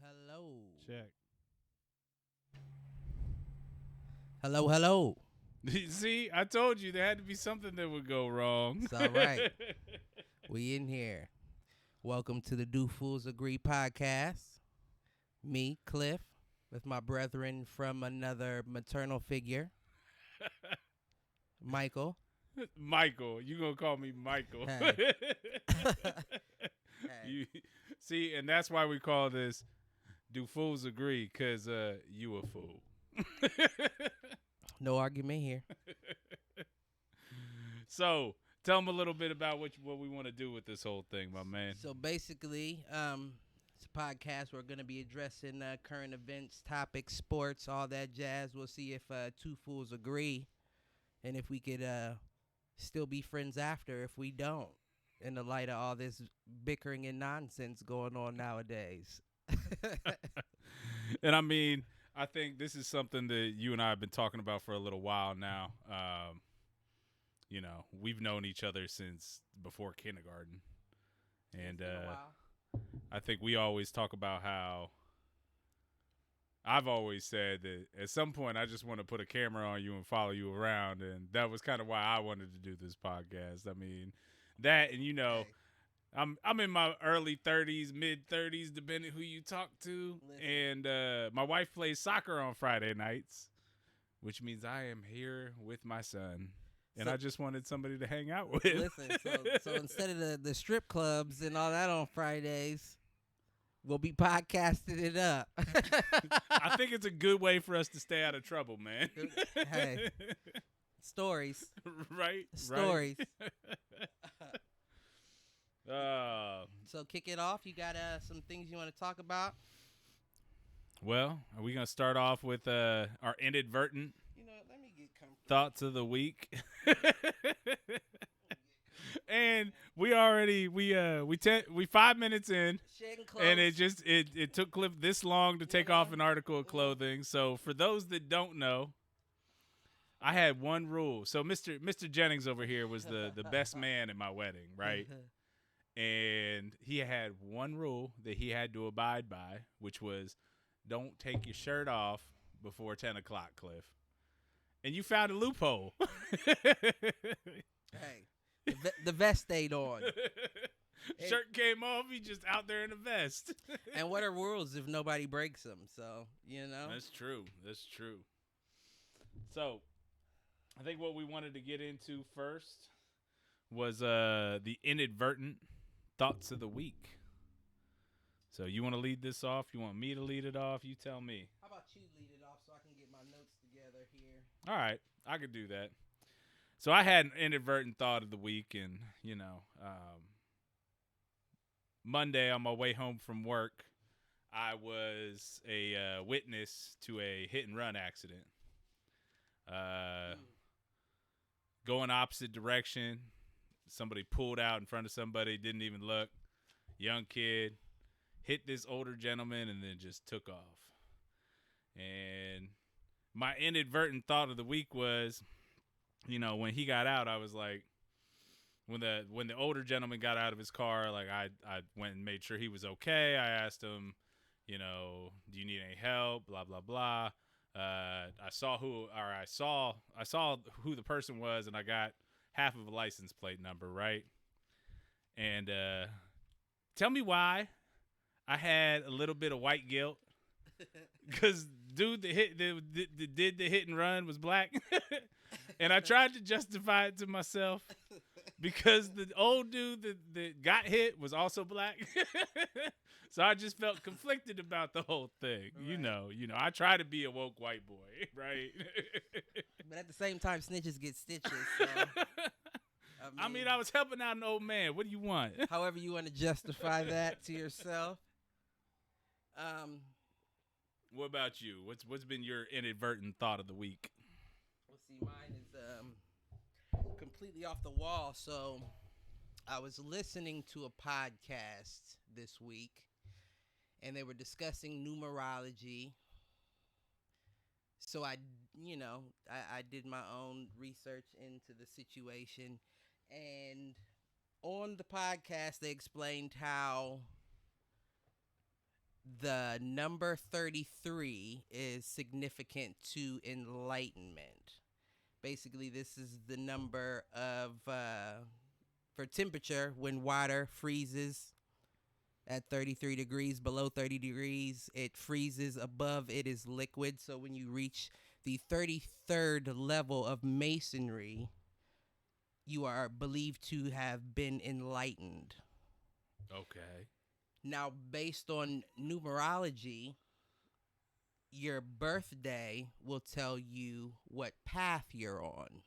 Hello. Check. Hello. See, I told you there had to be something that would go wrong. It's all right. We in here. Welcome to the Do Fools Agree podcast. Me, Cliff, with my brethren from another maternal figure, Michael. Michael, you gonna call me Michael? Hey. You see, and that's why we call this "Do Fools Agree?" Cause you a fool. No argument here. So tell them a little bit about what we want to do with this whole thing, my man. So basically, it's a podcast. We're going to be addressing current events, topics, sports, all that jazz. We'll see if two fools agree and if we could still be friends after if we don't, in the light of all this bickering and nonsense going on nowadays. And I mean, I think this is something that you and I have been talking about for a little while now. You know, we've known each other since before kindergarten. And I think we always talk about how I've always said that at some point I just want to put a camera on you and follow you around. And that was kind of why I wanted to do this podcast. I mean, that, and you know, Hey. I'm in my early 30s, mid 30s, depending who you talk to. Listen. And my wife plays soccer on Friday nights, which means I am here with my son. And So- I just wanted somebody to hang out with. Listen, so instead of the strip clubs and all that on Fridays, we'll be podcasting it up. I think it's a good way for us to stay out of trouble, man. Hey. Stories. Right? Stories. Right? So kick it off. You got some things you want to talk about? Well, are we going to start off with our inadvertent You know, let me get comfortable. thoughts of the week? And we 5 minutes in, Shedding clothes. and it took Cliff this long to take off an article of clothing. So for those that don't know, I had one rule. So Mr. Jennings over here was the best man at my wedding, right? And he had one rule that he had to abide by, which was don't take your shirt off before 10 o'clock, Cliff. And you found a loophole. Hey, the vest stayed on. Shirt came off, he just out there in a vest. And what are rules if nobody breaks them? So, you know. That's true. So, I think what we wanted to get into first was the inadvertent thoughts of the week. So, you want to lead this off? You want me to lead it off? You tell me. How about you lead it off so I can get my notes together here? All right, I could do that. So, I had an inadvertent thought of the week, and, you know, Monday on my way home from work, I was a witness to a hit-and-run accident. Going opposite direction. Somebody pulled out in front of somebody, didn't even look. Young kid hit this older gentleman and then just took off. And my inadvertent thought of the week was, you know, when he got out, I was like, when the older gentleman got out of his car, like I went and made sure he was okay. I asked him, you know, do you need any help? Blah blah blah. I saw who the person was, and I got half of a license plate number, right? And tell me why I had a little bit of white guilt, because dude that did the hit and run was black, and I tried to justify it to myself because the old dude that got hit was also black. So I just felt conflicted about the whole thing. Right. You know, I try to be a woke white boy, right? But at the same time, snitches get stitches. So, I mean, I was helping out an old man. What do you want? however you want to justify that to yourself. What about you? What's been your inadvertent thought of the week? Let's see, mine is completely off the wall. So I was listening to a podcast this week, and they were discussing numerology. So I did my own research into the situation, and on the podcast they explained how the number 33 is significant to enlightenment. Basically, this is the number of for temperature when water freezes at 33 degrees. Below 30 degrees, it freezes. Above it is liquid. So when you reach the 33rd level of masonry, you are believed to have been enlightened. Okay. Now, based on numerology, your birthday will tell you what path you're on,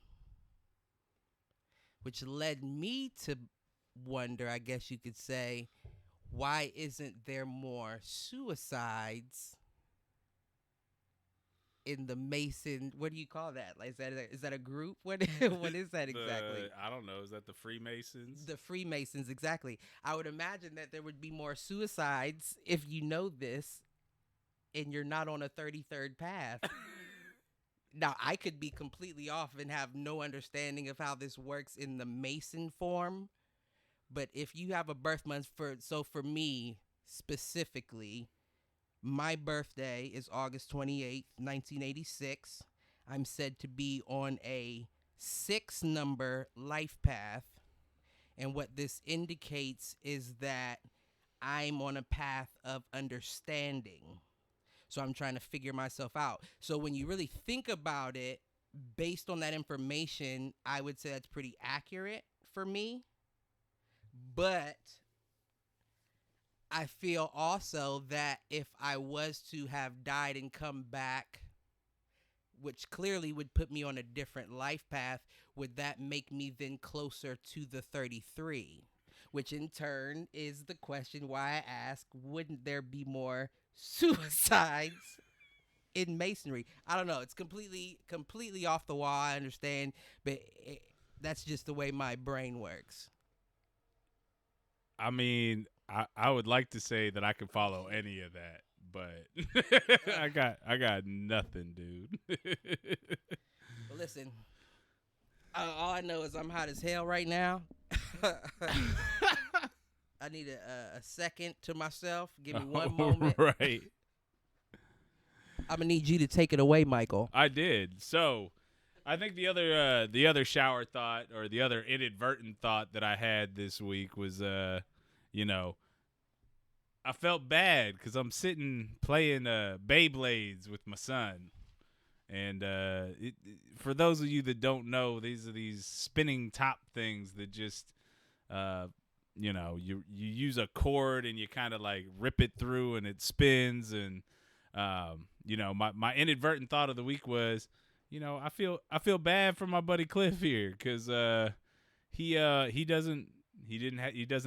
which led me to wonder, I guess you could say, why isn't there more suicides in the Mason? What do you call that? Like, is that a group? What is that exactly? I don't know. Is that the Freemasons? The Freemasons, exactly. I would imagine that there would be more suicides if you know this and you're not on a 33rd path. Now, I could be completely off and have no understanding of how this works in the Mason form. But if you have a birth month for me specifically, my birthday is August 28th, 1986. I'm said to be on a 6-number life path. And what this indicates is that I'm on a path of understanding. So I'm trying to figure myself out. So when you really think about it, based on that information, I would say that's pretty accurate for me. But I feel also that if I was to have died and come back, which clearly would put me on a different life path, would that make me then closer to the 33? Which in turn is the question why I ask, wouldn't there be more suicides in masonry? I don't know. It's completely off the wall. I understand, but that's just the way my brain works. I mean, I would like to say that I can follow any of that, but I got nothing, dude. But listen, all I know is I'm hot as hell right now. I need a second to myself. Give me one moment. Right. I'm gonna need you to take it away, Michael. I did. So, I think the other shower thought, or the other inadvertent thought that I had this week was, I felt bad because I'm sitting playing Beyblades with my son. And for those of you that don't know, these are these spinning top things that just, you use a cord and you kind of like rip it through and it spins. And, my inadvertent thought of the week was, I feel bad for my buddy Cliff here because he doesn't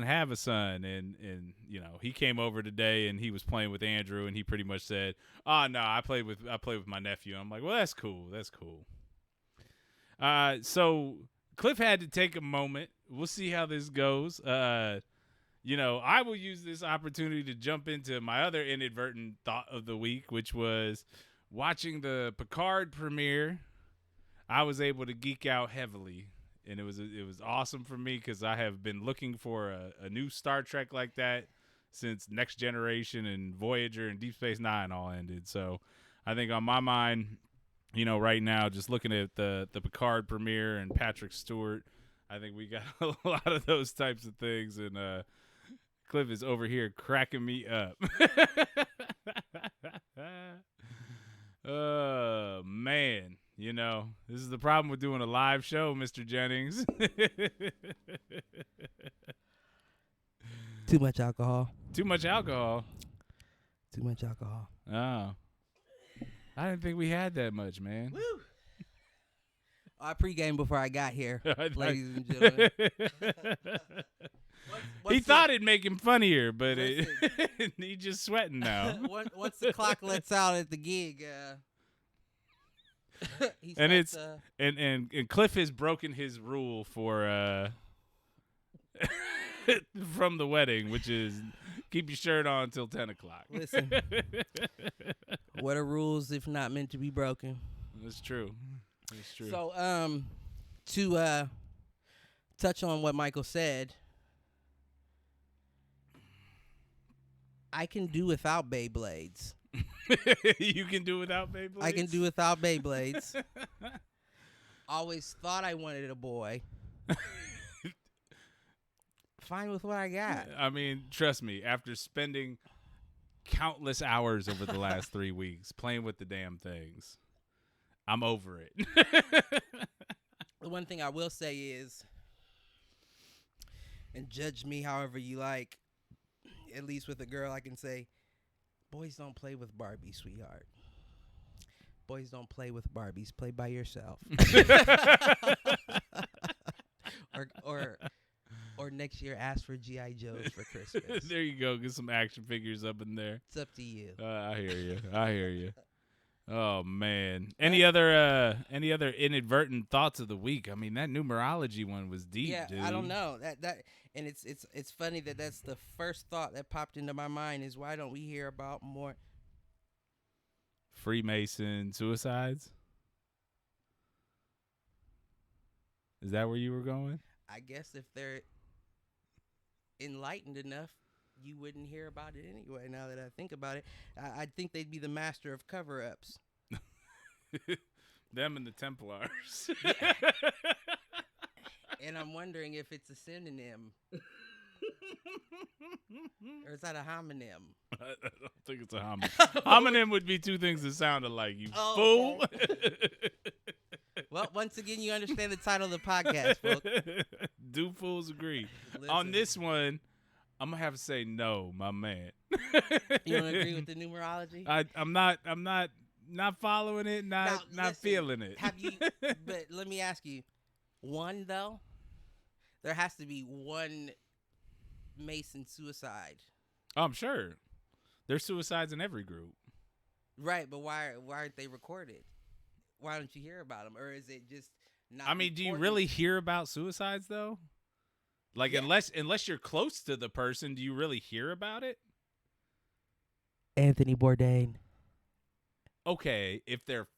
have a son, and he came over today and he was playing with Andrew and he pretty much said, "Oh no, I play with my nephew." And I'm like, "Well, that's cool. So Cliff had to take a moment. We'll see how this goes. I will use this opportunity to jump into my other inadvertent thought of the week, which was watching the Picard premiere. I was able to geek out heavily, and it was awesome for me because I have been looking for a new Star Trek like that since Next Generation and Voyager and Deep Space Nine all ended. So I think on my mind, right now, just looking at the Picard premiere and Patrick Stewart, I think we got a lot of those types of things, and Cliff is over here cracking me up. Oh, man. This is the problem with doing a live show, Mr. Jennings. Too much alcohol. Too much alcohol. Too much alcohol. Oh. I didn't think we had that much, man. Woo! I pregame before I got here, ladies and gentlemen. He thought it'd make him funnier, but he's just sweating now. Once the clock lets out at the gig, and Cliff has broken his rule for from the wedding, which is keep your shirt on until 10 o'clock. Listen, what are rules if not meant to be broken? That's true. So, to touch on what Michael said, I can do without Beyblades. You can do without Beyblades? I can do without Beyblades. Always thought I wanted a boy. Fine with what I got. I mean, trust me, after spending countless hours over the last 3 weeks playing with the damn things, I'm over it. The one thing I will say is, and judge me however you like, at least with a girl, I can say, boys don't play with Barbie, sweetheart. Boys don't play with Barbies. Play by yourself. or next year, ask for G.I. Joes for Christmas. There you go. Get some action figures up in there. It's up to you. I hear you. Oh man. Any other inadvertent thoughts of the week? I mean, that numerology one was deep, yeah, dude. I don't know that, and it's funny that that's the first thought that popped into my mind is why don't we hear about more Freemason suicides? Is that where you were going? I guess if they're enlightened enough, you wouldn't hear about it anyway. Now that I think about it, I think they'd be the master of cover-ups. Them and the Templars. And I'm wondering if it's a synonym. Or is that a homonym? I don't think it's a homonym. Homonym would be two things that sound alike, you fool. Okay. Well, once again, you understand the title of the podcast, folks. Do fools agree? Listen. On this one, I'm gonna have to say no, my man. You don't agree with the numerology? I'm not following it, not listen, feeling it. Have you? But let me ask you, one though, there has to be one Mason suicide. Oh, I'm sure there's suicides in every group. Right, but why aren't they recorded? Why don't you hear about them, or is it just not? I mean, do you important? really hear about suicides though? Like, Yeah. unless you're close to the person, do you really hear about it? Anthony Bourdain. Okay, if they're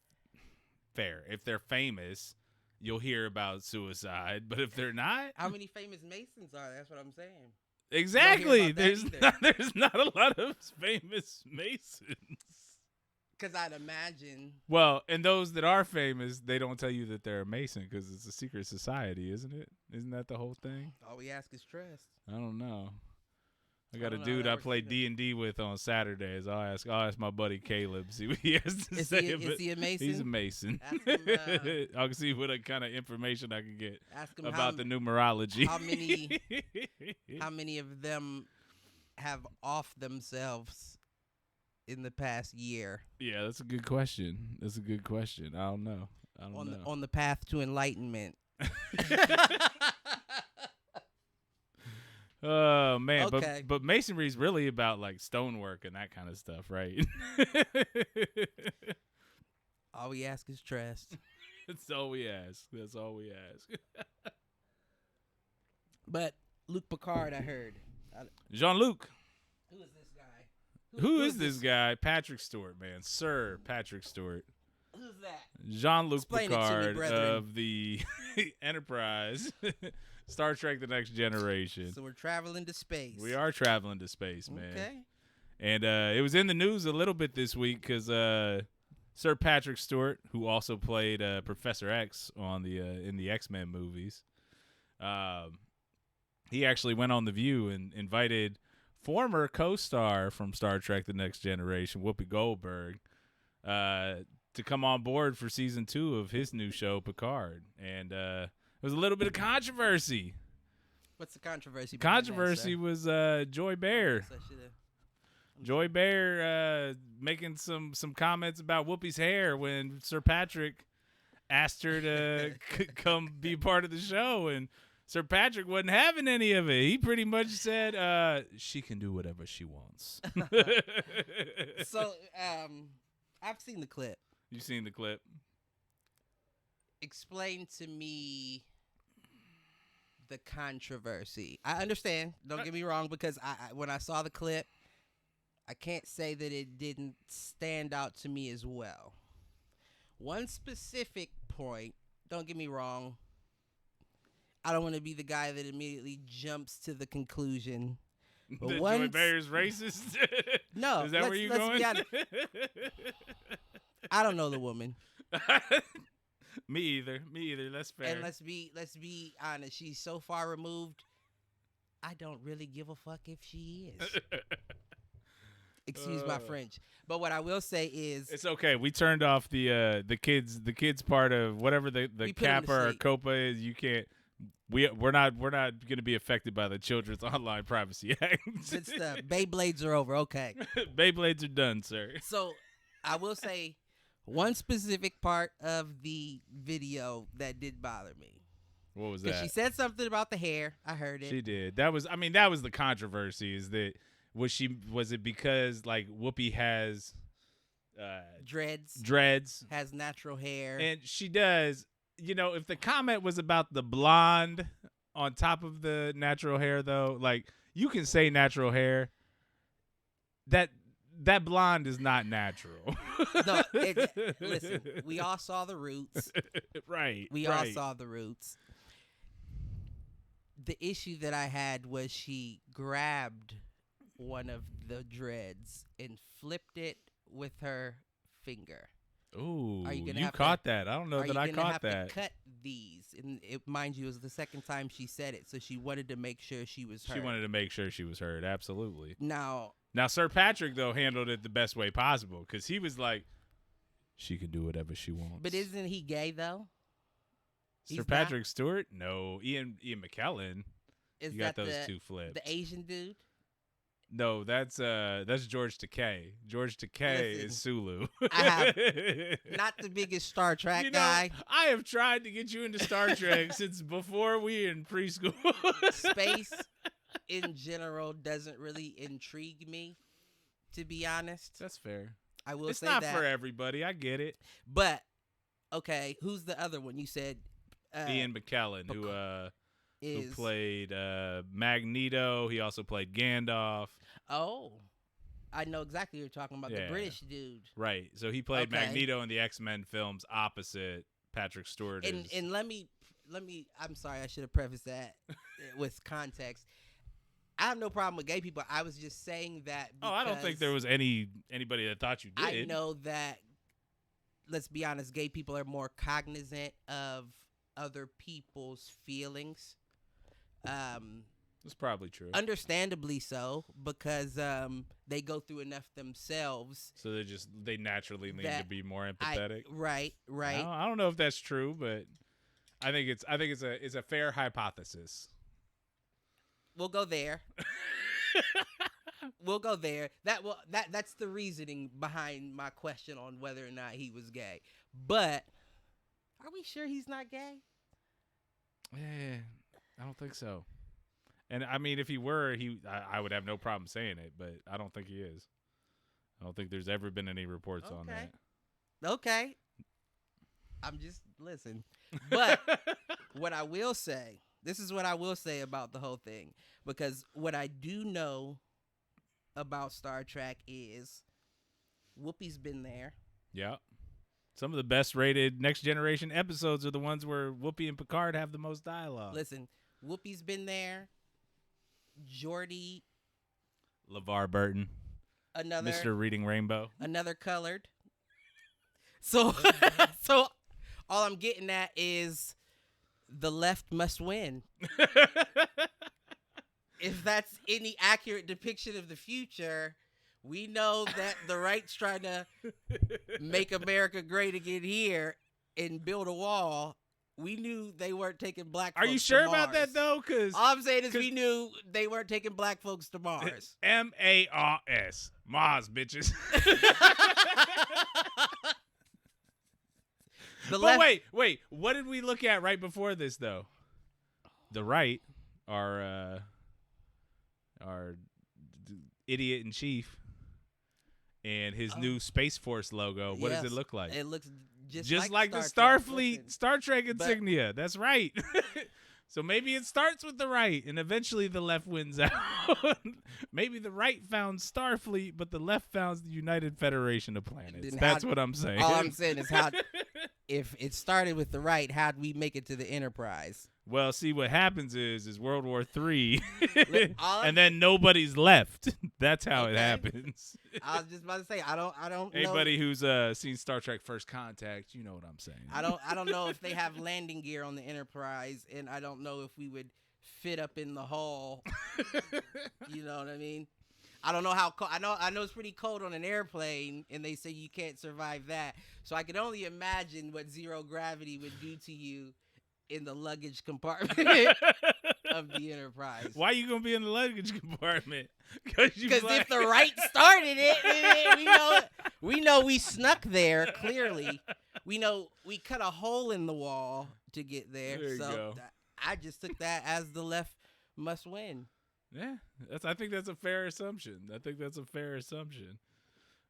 fair, if they're famous, you'll hear about suicide. But if they're not, How many famous Masons are there? That's what I'm saying. exactly. about that There's not a lot of famous Masons. Because I'd imagine. Well, and those that are famous, they don't tell you that they're a Mason because it's a secret society, isn't it? Isn't that the whole thing? All we ask is trust. I don't know. I got I a don't know how dude that I works play either. D&D with on Saturdays. I'll ask my buddy Caleb, see what he has to Is say. is he a Mason? He's a Mason. Ask him, I'll see what kind of information I can get Ask him about the numerology. how many of them have off themselves in the past year Yeah, that's a good question. That's a good question. I don't know. on the path to enlightenment. Oh man, Okay. but masonry is really about like stonework and that kind of stuff, right? All we ask is trust. That's all we ask. That's all we ask. But Luke Picard, I heard. Jean-Luc. Who is this guy? Who is this guy? Patrick Stewart, man. Sir Patrick Stewart. Who's that? Jean-Luc Explain it to me, Picard brethren. of the Enterprise. Star Trek The Next Generation. So we're traveling to space. We are traveling to space, man. Okay. And it was in the news a little bit this week because Sir Patrick Stewart, who also played Professor X on the in the X-Men movies, he actually went on The View and invited former co-star from Star Trek The Next Generation, Whoopi Goldberg, to come on board for season 2 of his new show, Picard. And there was a little bit of controversy. What's the controversy? behind that, Controversy sir? was Joy Bear. So I should've- Joy Bear making some comments about Whoopi's hair when Sir Patrick asked her to come be part of the show, and Sir Patrick wasn't having any of it. He pretty much said she can do whatever she wants. So, I've seen the clip. You seen the clip? Explain to me the controversy. I understand. Don't get me wrong, because I when I saw the clip, I can't say that it didn't stand out to me as well. One specific point, don't get me wrong, I don't want to be the guy that immediately jumps to the conclusion But The once, Joy Bear's racist? no, Is that where you going? Be honest. I don't know the woman. Me either. That's fair. And let's be honest. She's so far removed. I don't really give a fuck if she is. Excuse my French. But what I will say is, it's okay. We turned off the kids part of whatever the Kappa or Copa is. You can't. We're not going to be affected by the Children's Online Privacy Act. Good stuff. Beyblades are over. Okay. Beyblades are done, sir. So I will say one specific part of the video that did bother me. What was that? She said something about the hair. I heard it. She did. That was the controversy. Is that was it because like Whoopi has dreads, has natural hair, and she does. You know, if the comment was about the blonde on top of the natural hair, though, like you can say natural hair. That blonde is not natural. No, listen, we all saw the roots. Right. We all saw the roots. The issue that I had was she grabbed one of the dreads and flipped it with her finger. Ooh, you caught that. I don't know that I caught that. To cut these, and mind you, it was the second time she said it, so she wanted to make sure she was heard. She wanted to make sure she was heard. Absolutely. Now, Sir Patrick though handled it the best way possible because he was like, she can do whatever she wants. But isn't he gay though? Sir Patrick Stewart? No, Ian McKellen. You got those two flips. The Asian dude? No, that's George Takei. George Takei is Sulu. I have not the biggest Star Trek guy. I have tried to get you into Star Trek since before we in preschool. Space in general doesn't really intrigue me, to be honest. That's fair. I will it's say not that. For everybody. I get it. But okay, who's the other one? You said Ian McKellen, who played Magneto. He also played Gandalf. Oh, I know exactly what you're talking about. The British dude. Right. So he played Magneto in the X-Men films opposite Patrick Stewart. And let me. I'm sorry, I should have prefaced that with context. I have no problem with gay people. I was just saying that. I don't think there was anybody that thought you did. I know that. Let's be honest. Gay people are more cognizant of other people's feelings. That's probably true. Understandably so, because they go through enough themselves. So they naturally lean to be more empathetic. Right. I don't know if that's true, but I think it's a fair hypothesis. We'll go there. We'll go there. That's the reasoning behind my question on whether or not he was gay. But are we sure he's not gay? Yeah, I don't think so. And I mean, if he were, I would have no problem saying it, but I don't think he is. I don't think there's ever been any reports on that. Okay. I'm just listen. But what I will say, this is what I will say about the whole thing, because what I do know about Star Trek is Whoopi's been there. Yeah. Some of the best rated Next Generation episodes are the ones where Whoopi and Picard have the most dialogue. Listen, Whoopi's been there. Jordy. LeVar Burton. Another. Mr. Reading Rainbow. Another colored. So, so all I'm getting at is the left must win. If that's any accurate depiction of the future, we know that the right's trying to make America great again here and build a wall. We knew they weren't taking black folks to Mars. Are you sure about that, though? Cause, all I'm saying is we knew they weren't taking black folks to Mars. M-A-R-S. Mars, bitches. Wait. What did we look at right before this, though? The right, our idiot in chief, and his new Space Force logo. What does it look like? It looks just like the Starfleet Star Trek insignia. That's right. So maybe it starts with the right, and eventually the left wins out. Maybe the right found Starfleet, but the left found the United Federation of Planets. That's what I'm saying. All I'm saying is if it started with the right, how'd we make it to the Enterprise? Well, see, what happens is World War III, all and then nobody's left. That's how it Okay. happens. I was just about to say, I don't know. Anybody who's seen Star Trek First Contact, you know what I'm saying. I don't know if they have landing gear on the Enterprise, and I don't know if we would fit up in the hull. You know what I mean? I don't know how cold. I know it's pretty cold on an airplane, and they say you can't survive that. So I can only imagine what zero gravity would do to you in the luggage compartment of the Enterprise. Why you gonna be in the luggage compartment? Because if the right started it, we know we snuck there. Clearly, we know we cut a hole in the wall to get there. There you so go. I just took that as the left must win. Yeah, I think that's a fair assumption.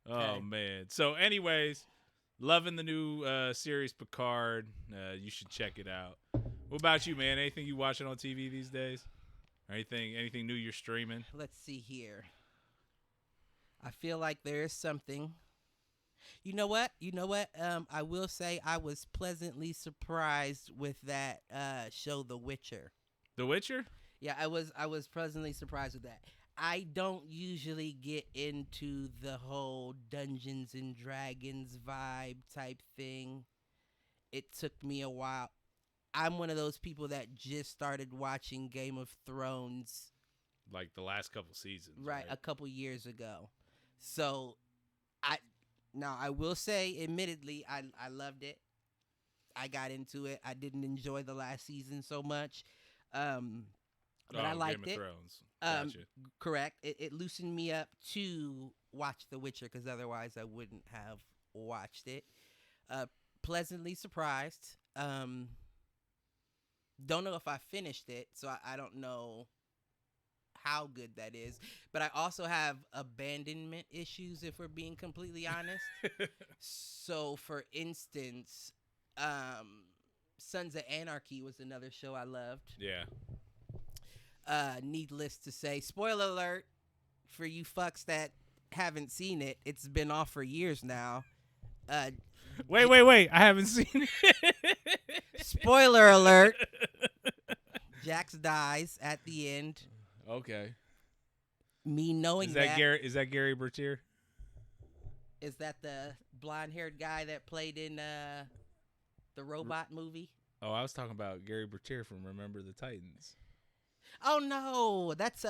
Oh Okay. man. So, anyways, loving the new series Picard. You should check it out. What about you, man? Anything you watching on TV these days? Or anything new you're streaming? Let's see here. I feel like there is something. You know what? I will say I was pleasantly surprised with that show, The Witcher. The Witcher? Yeah, I was pleasantly surprised with that. I don't usually get into the whole Dungeons and Dragons vibe type thing. It took me a while. I'm one of those people that just started watching Game of Thrones Like the last couple seasons. right a couple years ago. So I will say, admittedly, I loved it. I got into it. I didn't enjoy the last season so much. But I liked Game it. of Thrones. Gotcha. Correct. It loosened me up to watch The Witcher because otherwise I wouldn't have watched it. Pleasantly surprised. Don't know if I finished it, so I don't know how good that is. But I also have abandonment issues, if we're being completely honest. So, for instance, Sons of Anarchy was another show I loved. Yeah. Needless to say, spoiler alert for you fucks that haven't seen it. It's been off for years now. Wait. I haven't seen it. Spoiler alert. Jax dies at the end. Okay. Me knowing Is that Gary Bertier? Is that the blonde-haired guy that played in the robot movie? Oh, I was talking about Gary Bertier from Remember the Titans. Oh no, that's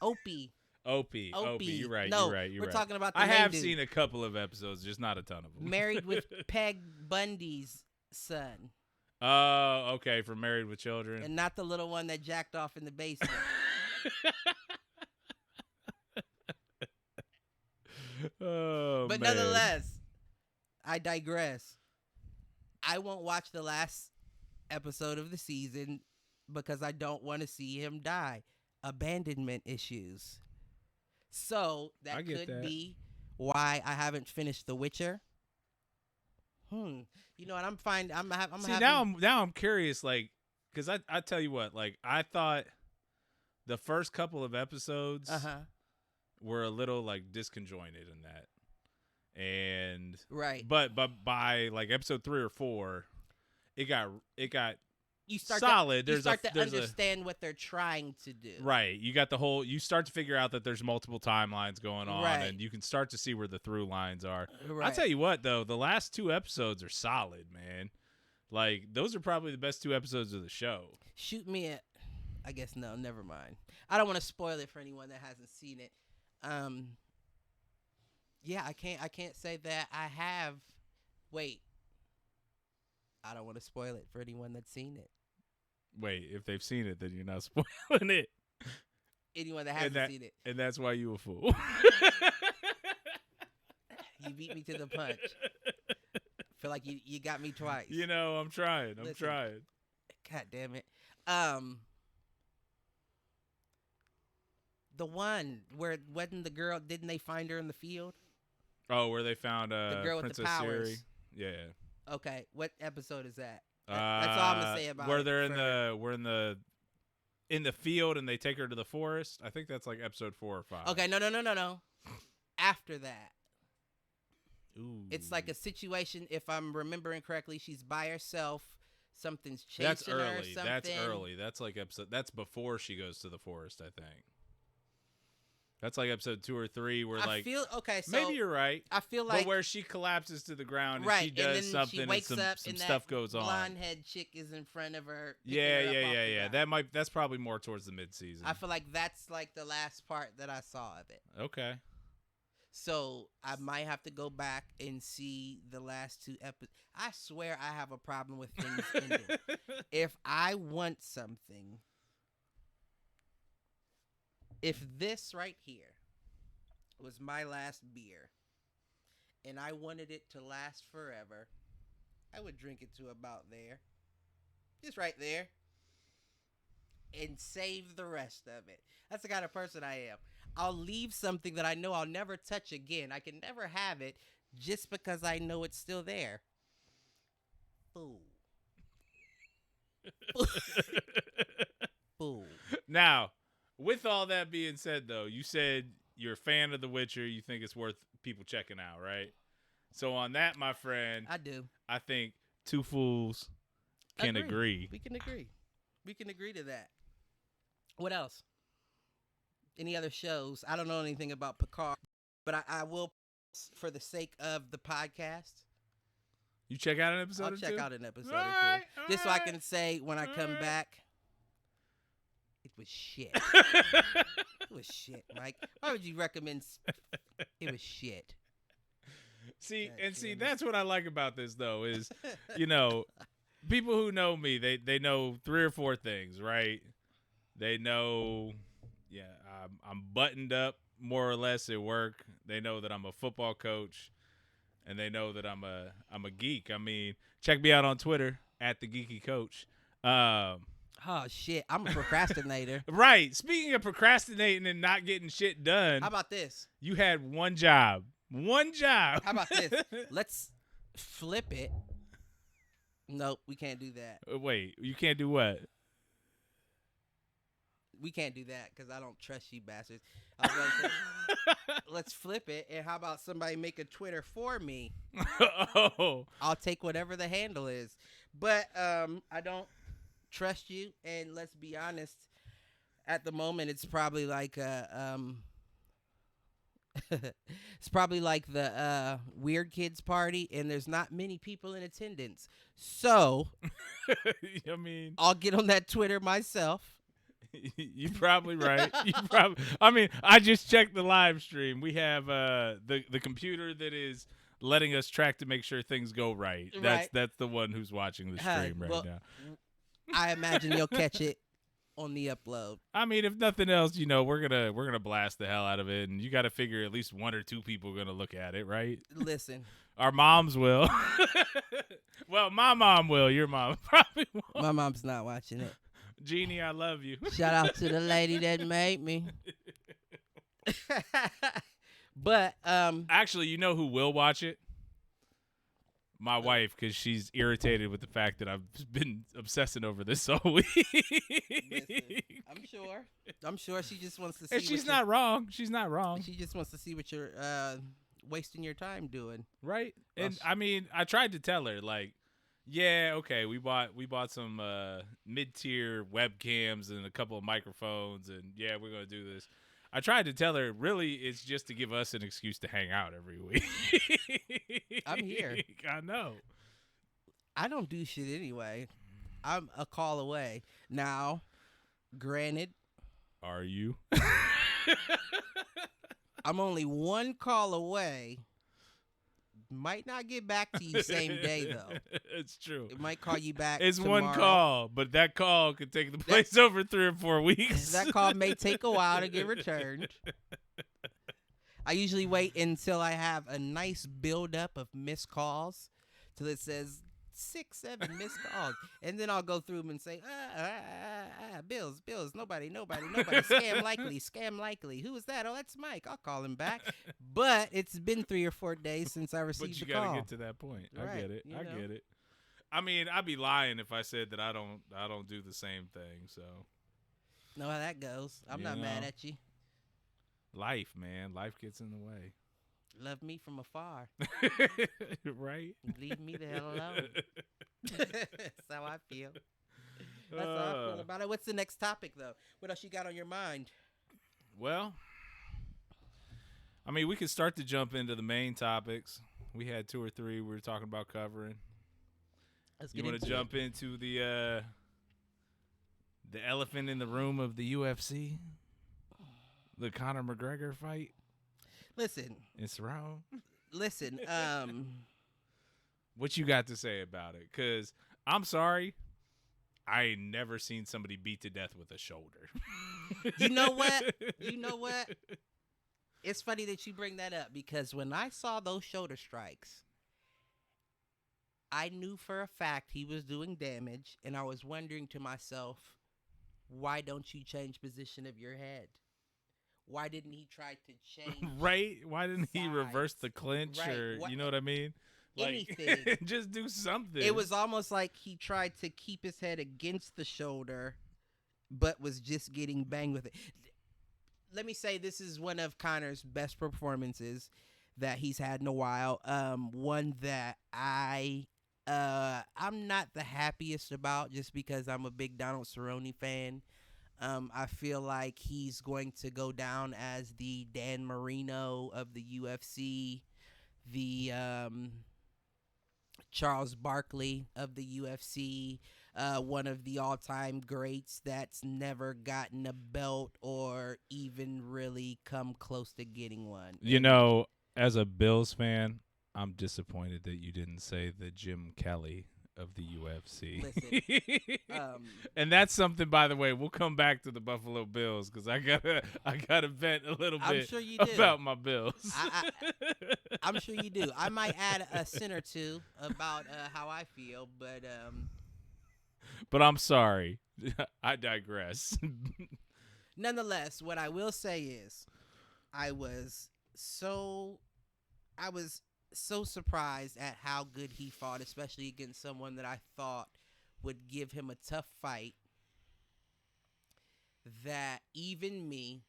Opie. Opie. You're right. No, you're right. we're talking about the I main have dude. seen a couple of episodes, just not a ton of them. Married with Peg Bundy's son. Oh, okay. From Married with Children. And not the little one that jacked off in the basement. Oh, But man. nonetheless, I digress. I won't watch the last episode of the season because I don't want to see him die. Abandonment issues. So that could be why I haven't finished The Witcher. You know what? I'm fine. Now I'm curious, like, because I tell you what, like, I thought the first couple of episodes were a little like disconjointed in that, and right. But by like episode 3 or 4, it got you start solid. To understand what they're trying to do. Right. You got the whole. You start to figure out that there's multiple timelines going on, Right. and you can start to see where the through lines are. Right. I'll tell you what, though, the last 2 episodes are solid, man. Like, those are probably the best 2 episodes of the show. Shoot me at. I guess no. Never mind. I don't want to spoil it for anyone that hasn't seen it. Yeah, I can't say that I have. Wait. I don't want to spoil it for anyone that's seen it. Wait, if they've seen it, then you're not spoiling it. Anyone that hasn't seen it. And that's why you a fool. You beat me to the punch. Feel like you got me twice. You know, I'm trying. Listen, God damn it. The one where wasn't the girl? Didn't they find her in the field? Oh, where they found the girl with Princess the powers. Siri. Yeah. Okay, what episode is that? That's all I'm gonna say about where it. they're in the field and they take her to the forest. I think that's like episode 4 or 5. Okay, no. After that. Ooh. It's like a situation. If I'm remembering correctly, she's by herself. Something's chasing That's her. early. Something. That's early. That's like episode. That's before she goes to the forest, I think. That's like episode 2 or 3 where I feel okay. So maybe you're right. I feel But like where she collapses to the ground right, and she does then something she wakes and up some and stuff that goes on. blonde head chick is in front of her. Yeah. Her ground. That's probably more towards the mid-season. I feel like that's like the last part that I saw of it. Okay. So I might have to go back and see the last 2 episodes. I swear I have a problem with things ending. If I want something, if this right here was my last beer and I wanted it to last forever, I would drink it to about there. Just right there. And save the rest of it. That's the kind of person I am. I'll leave something that I know I'll never touch again. I can never have it just because I know it's still there. Fool. Fool. Now, with all that being said, though, you said you're a fan of The Witcher. You think it's worth people checking out, right? So on that, my friend, I do. I think two fools can agree. We can agree. We can agree to that. What else? Any other shows? I don't know anything about Picard, but I will, for the sake of the podcast. You check out an episode I'll or check two? out an episode or two. Just so I can say when I come back, it was shit. It was shit, Mike. Why would you recommend? It was shit. See, God, and see, damn it. that's what I like about this, though, is, you know, people who know me, they know 3 or 4 things, right? They know, yeah, I'm buttoned up more or less at work. They know that I'm a football coach, and they know that I'm a geek. I mean, check me out on Twitter at the Geeky Coach. Oh shit! I'm a procrastinator. Right. Speaking of procrastinating and not getting shit done, How about this? you had one job. One job. How about this? Let's flip it. Nope, we can't do that. Wait, you can't do what? We can't do that because I don't trust you bastards. I was gonna say, let's flip it. And how about somebody make a Twitter for me? Oh. I'll take whatever the handle is. But I don't trust you. And let's be honest, at the moment, it's probably like it's probably like the Weird Kids party, and there's not many people in attendance. So I mean, I'll get on that Twitter myself. you're probably right. I mean, I just checked the live stream. We have the computer that is letting us track to make sure things go right. That's the one who's watching the stream now. I imagine you'll catch it on the upload. I mean, if nothing else, you know, we're gonna blast the hell out of it, and you got to figure at least 1 or 2 people are gonna look at it, right? Listen, our moms will. Well, my mom will. Your mom probably won't. My mom's not watching it. Jeannie, I love you. Shout out to the lady that made me. But actually, you know who will watch it? My wife, because she's irritated with the fact that I've been obsessing over this all week. Listen, I'm sure she just wants to see. And she's not wrong. She's not wrong. She just wants to see what you're wasting your time doing. Right. And I mean, I tried to tell her, like, yeah, okay, we bought some mid-tier webcams and a couple of microphones, and yeah, we're gonna do this. I tried to tell her, really, it's just to give us an excuse to hang out every week. I'm here. I know. I don't do shit anyway. I'm a call away. Now, granted. Are you? I'm only 1 call away. Might not get back to you same day, though. It's true. It might call you back It's tomorrow. 1 call, but that call could take the place over 3 or 4 weeks. That call may take a while to get returned. I usually wait until I have a nice buildup of missed calls till it says 6, 7 missed calls. And then I'll go through them and say, bills, nobody, scam likely. Who is that? Oh, that's Mike. I'll call him back. But it's been 3 or 4 days since I received the call. But you got to get to that point. Right, I get it. I get it. I mean, I'd be lying if I said that I don't do the same thing. So know how that goes. I'm not mad at you. Life, man. Life gets in the way. Love me from afar. Right? Leave me the hell alone. That's how I feel. That's how I feel about it. What's the next topic, though? What else you got on your mind? Well, I mean, we could start to jump into the main topics. We had 2 or 3 we were talking about covering. Let's You get want to into jump into the elephant in the room of the UFC? The Conor McGregor fight? Listen. It's wrong. Listen. What you got to say about it? Because I'm sorry, I ain't never seen somebody beat to death with a shoulder. You know what? You know what? It's funny that you bring that up because when I saw those shoulder strikes, I knew for a fact he was doing damage, and I was wondering to myself, why don't you change position of your head? Why didn't he try to change? Right? Why didn't he reverse the sides? clinch Right. or What- you know what I mean? Like, Anything. just do something. It was almost like he tried to keep his head against the shoulder, but was just getting banged with it. Let me say this is one of Conor's best performances that he's had in a while. One that I'm not the happiest about just because I'm a big Donald Cerrone fan. I feel like he's going to go down as the Dan Marino of the UFC, the Charles Barkley of the UFC, one of the all-time greats that's never gotten a belt or even really come close to getting one. You know, as a Bills fan, I'm disappointed that you didn't say the Jim Kelly of the UFC. Listen, and that's something, by the way, we'll come back to the Buffalo Bills because I gotta vent a little I'm bit sure you do. about my Bills. I'm sure you do. I might add a cent or two about how I feel, but I'm sorry. I digress. Nonetheless, what I will say is I was so surprised at how good he fought, especially against someone that I thought would give him a tough fight, that even me,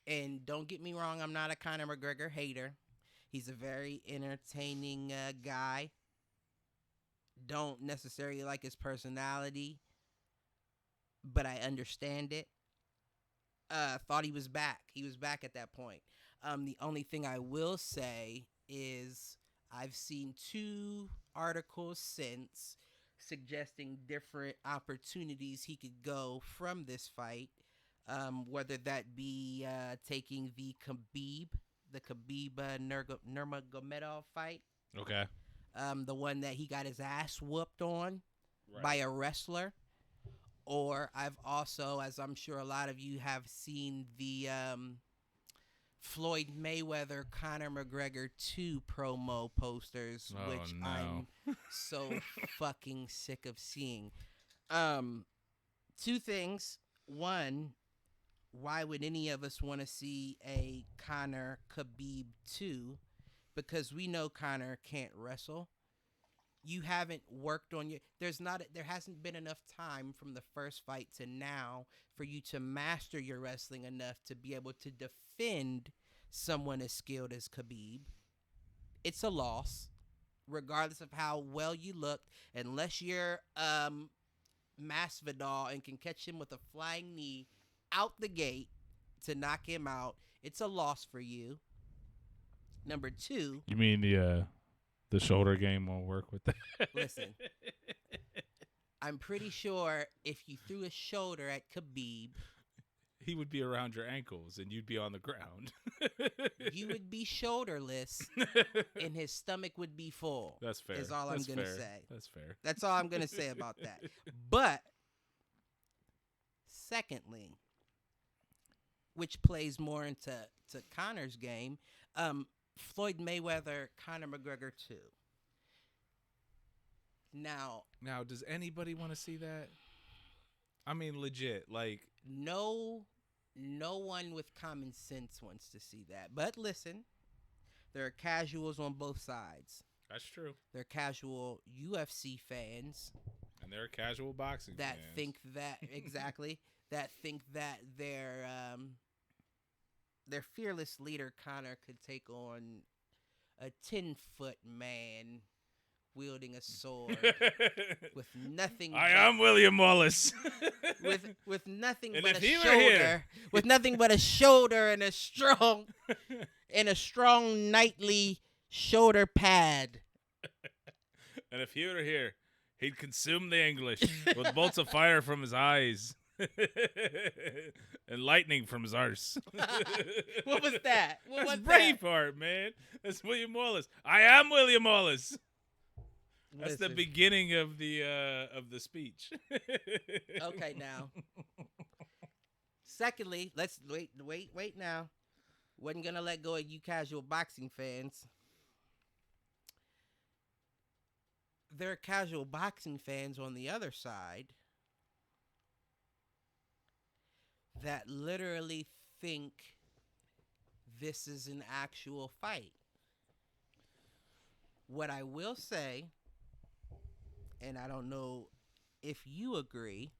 and don't get me wrong, I'm not a Conor McGregor hater. He's a very entertaining guy. Don't necessarily like his personality, but I understand it. Thought he was back. He was back at that point. The only thing I will say is I've seen 2 articles since suggesting different opportunities he could go from this fight, whether that be taking the Khabib Nurmagomedov fight. Okay. The one that he got his ass whooped on Right. by a wrestler. Or I've also, as I'm sure a lot of you have seen, the Floyd Mayweather Conor McGregor 2 promo posters, Oh, which no. I'm so fucking sick of seeing. 2 things. One, why would any of us want to see a Conor Khabib 2? Because we know Conor can't wrestle. You haven't worked on there hasn't been enough time from the first fight to now for you to master your wrestling enough to be able to defend someone as skilled as Khabib. It's a loss, regardless of how well you look, unless you're Masvidal and can catch him with a flying knee out the gate to knock him out. It's a loss for you. Number 2. You mean the shoulder game won't work with that? Listen, I'm pretty sure if you threw a shoulder at Khabib, he would be around your ankles and you'd be on the ground. you would be shoulderless and his stomach would be full. That's fair. Is all I'm going to say. That's fair. That's all I'm going to say about that. But, secondly, which plays more into Conor's game, Floyd Mayweather, Conor McGregor 2. Now, does anybody want to see that? I mean, legit, like, no one with common sense wants to see that. But listen, there are casuals on both sides. That's true. There are casual UFC fans, and there are casual boxing that fans. think that exactly that think that their fearless leader Conor could take on a 10-foot man wielding a sword with nothing I but am William Wallace. with nothing And but if a he were shoulder, here- with nothing but a shoulder and a strong knightly shoulder pad. And if he were here, he'd consume the English with bolts of fire from his eyes and lightning from his arse. What was that? What That's was that? Braveheart, man. That's William Wallace. I am William Wallace. That's the Listen, beginning of the speech. okay, now. Secondly, let's wait now. Wasn't gonna let go of you casual boxing fans. There are casual boxing fans on the other side that literally think this is an actual fight. What I will say, and I don't know if you agree,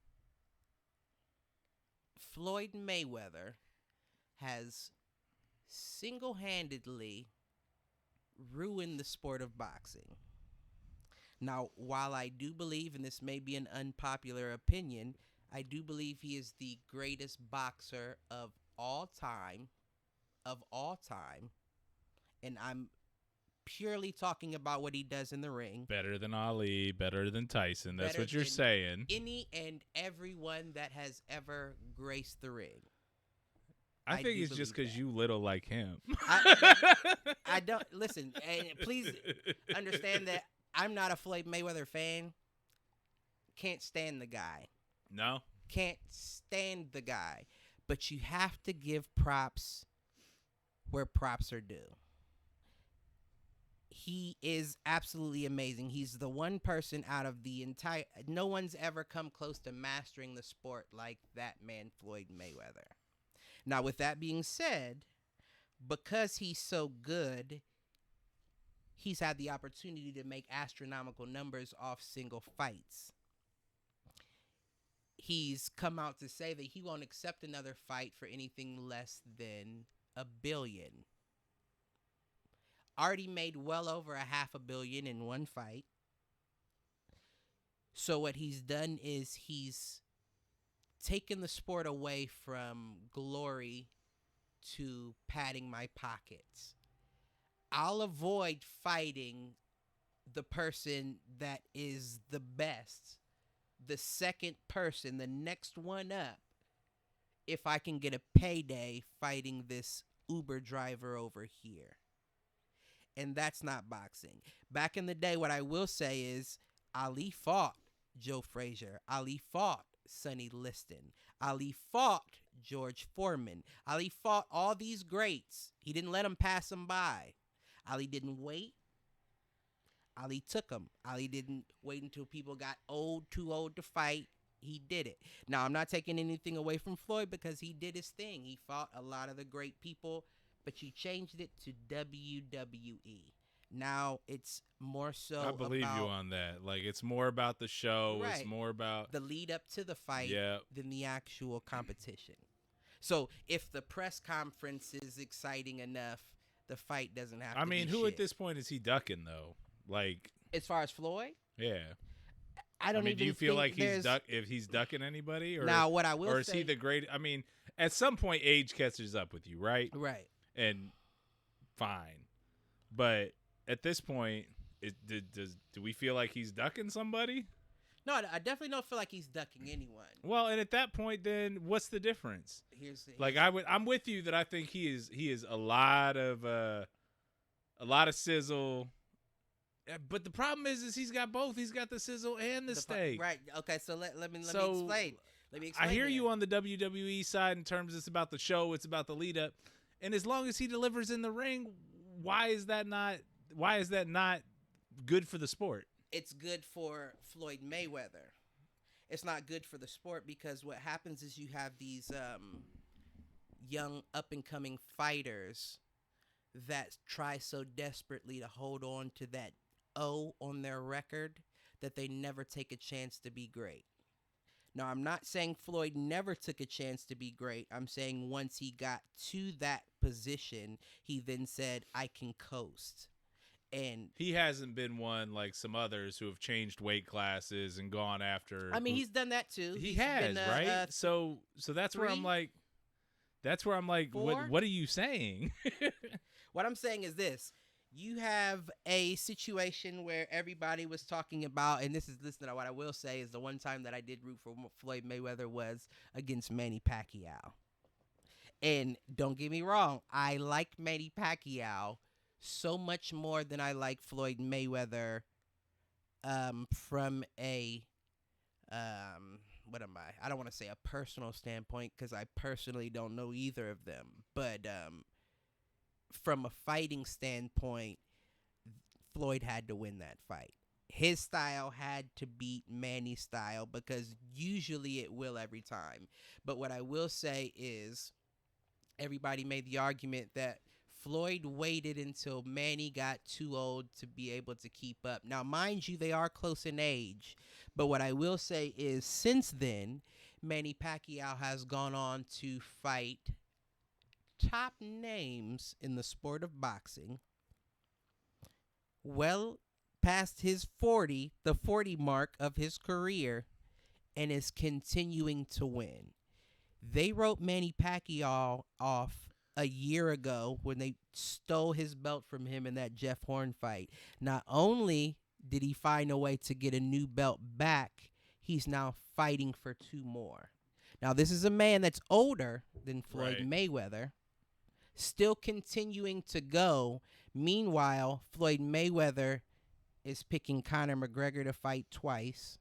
Floyd Mayweather has single-handedly ruined the sport of boxing. Now, while I do believe, and this may be an unpopular opinion, I do believe he is the greatest boxer of all time, and I'm purely talking about what he does in the ring. Better than Ali, better than Tyson. That's Better what you're than saying. Any and everyone that has ever graced the ring. I I think do it's just believe because that. you little like him. I don't listen, and please understand that I'm not a Floyd Mayweather fan. Can't stand the guy. No? Can't stand the guy. But you have to give props where props are due. He is absolutely amazing. He's the one person out of the entire... No one's ever come close to mastering the sport like that man, Floyd Mayweather. Now, with that being said, because he's so good, he's had the opportunity to make astronomical numbers off single fights. He's come out to say that he won't accept another fight for anything less than $1 billion. Already made well over $500 million in one fight. So what he's done is he's taken the sport away from glory to padding my pockets. I'll avoid fighting the person that is the best, the second person, the next one up, if I can get a payday fighting this Uber driver over here. And that's not boxing. Back in the day, what I will say is Ali fought Joe Frazier. Ali fought Sonny Liston. Ali fought George Foreman. Ali fought all these greats. He didn't let them pass them by. Ali didn't wait. Ali took them. Ali didn't wait until people got too old to fight. He did it. Now, I'm not taking anything away from Floyd because he did his thing. He fought a lot of the great people, but you changed it to WWE. Now it's more so I believe about you on that. Like, it's more about the show. Right. It's more about... the lead up to the fight Yeah. than the actual competition. So if the press conference is exciting enough, the fight doesn't have to be who shit. at this point is he ducking, though? Like, As far as Floyd, yeah. I don't even do you feel think like there's... if he's ducking anybody? Or, Now, what I will or is say... he the great... at some point, age catches up with you, right? Right. And fine. But at this point, do we feel like he's ducking somebody? No, I definitely don't feel like he's ducking anyone. Well, and at that point, then what's the difference? I'm with you that I think he is a lot of sizzle. But the problem is he's got both. He's got the sizzle and the steak. Right. Okay. So let me explain. Let me explain. I hear that. you on the WWE side in terms it's about the show, it's about the lead up, and as long as he delivers in the ring, why is that not good for the sport? It's good for Floyd Mayweather. It's not good for the sport because what happens is you have these young up and coming fighters that try so desperately to hold on to that O on their record that they never take a chance to be great. Now, I'm not saying Floyd never took a chance to be great. I'm saying once he got to that position, he then said, I can coast. And he hasn't been one like some others who have changed weight classes and gone after. I mean, he's done that too. He He's has, been, right? So that's where I'm three, like, four? what are you saying? What I'm saying is this. You have a situation where everybody was talking about, and listen to what I will say is the one time that I did root for Floyd Mayweather was against Manny Pacquiao. And don't get me wrong, I like Manny Pacquiao so much more than I like Floyd Mayweather from a what am I? I don't want to say a personal standpoint because I personally don't know either of them. But from a fighting standpoint, Floyd had to win that fight. His style had to beat Manny's style because usually it will every time. But what I will say is everybody made the argument that Floyd waited until Manny got too old to be able to keep up. Now, mind you, they are close in age. But what I will say is since then, Manny Pacquiao has gone on to fight top names in the sport of boxing well past his the 40 mark of his career, and is continuing to win. They wrote Manny Pacquiao off a year ago when they stole his belt from him in that Jeff Horn fight. Not only did he find a way to get a new belt back, he's now fighting for 2 more. Now, this is a man that's older than Floyd Mayweather, still continuing to go. Meanwhile, Floyd Mayweather is picking Conor McGregor to fight twice.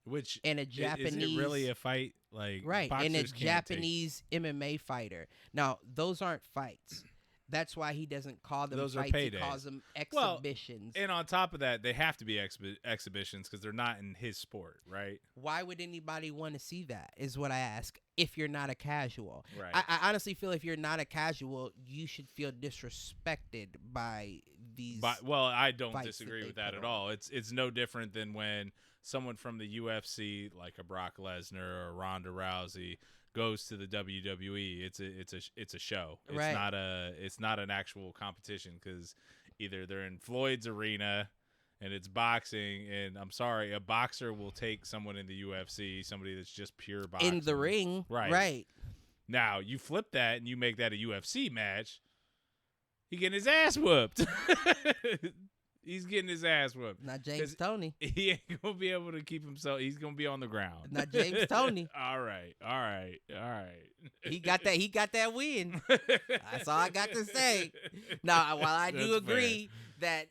Which and a Japanese, is it really a fight? Like right, and a Japanese take... MMA fighter. Now, those aren't fights. That's why he doesn't call them those fights. He calls them exhibitions. Well, and on top of that, they have to be exhibitions because they're not in his sport, right? Why would anybody want to see that is what I ask if you're not a casual. Right. I honestly feel if you're not a casual, you should feel disrespected by these. Well, I don't disagree with that at all. It's no different than when someone from the UFC, like a Brock Lesnar or Ronda Rousey, goes to the WWE. It's a show. It's not an actual competition because either they're in Floyd's arena and it's boxing, and I'm sorry, a boxer will take someone in the UFC, somebody that's just pure boxing in the ring. Right. Now you flip that and you make that a UFC match. He getting his ass whooped. He's getting his ass whooped. Not James Toney. He ain't gonna be able to keep himself. He's gonna be on the ground. Not James Toney. All right. He got that win. That's all I got to say. Now, while I do agree that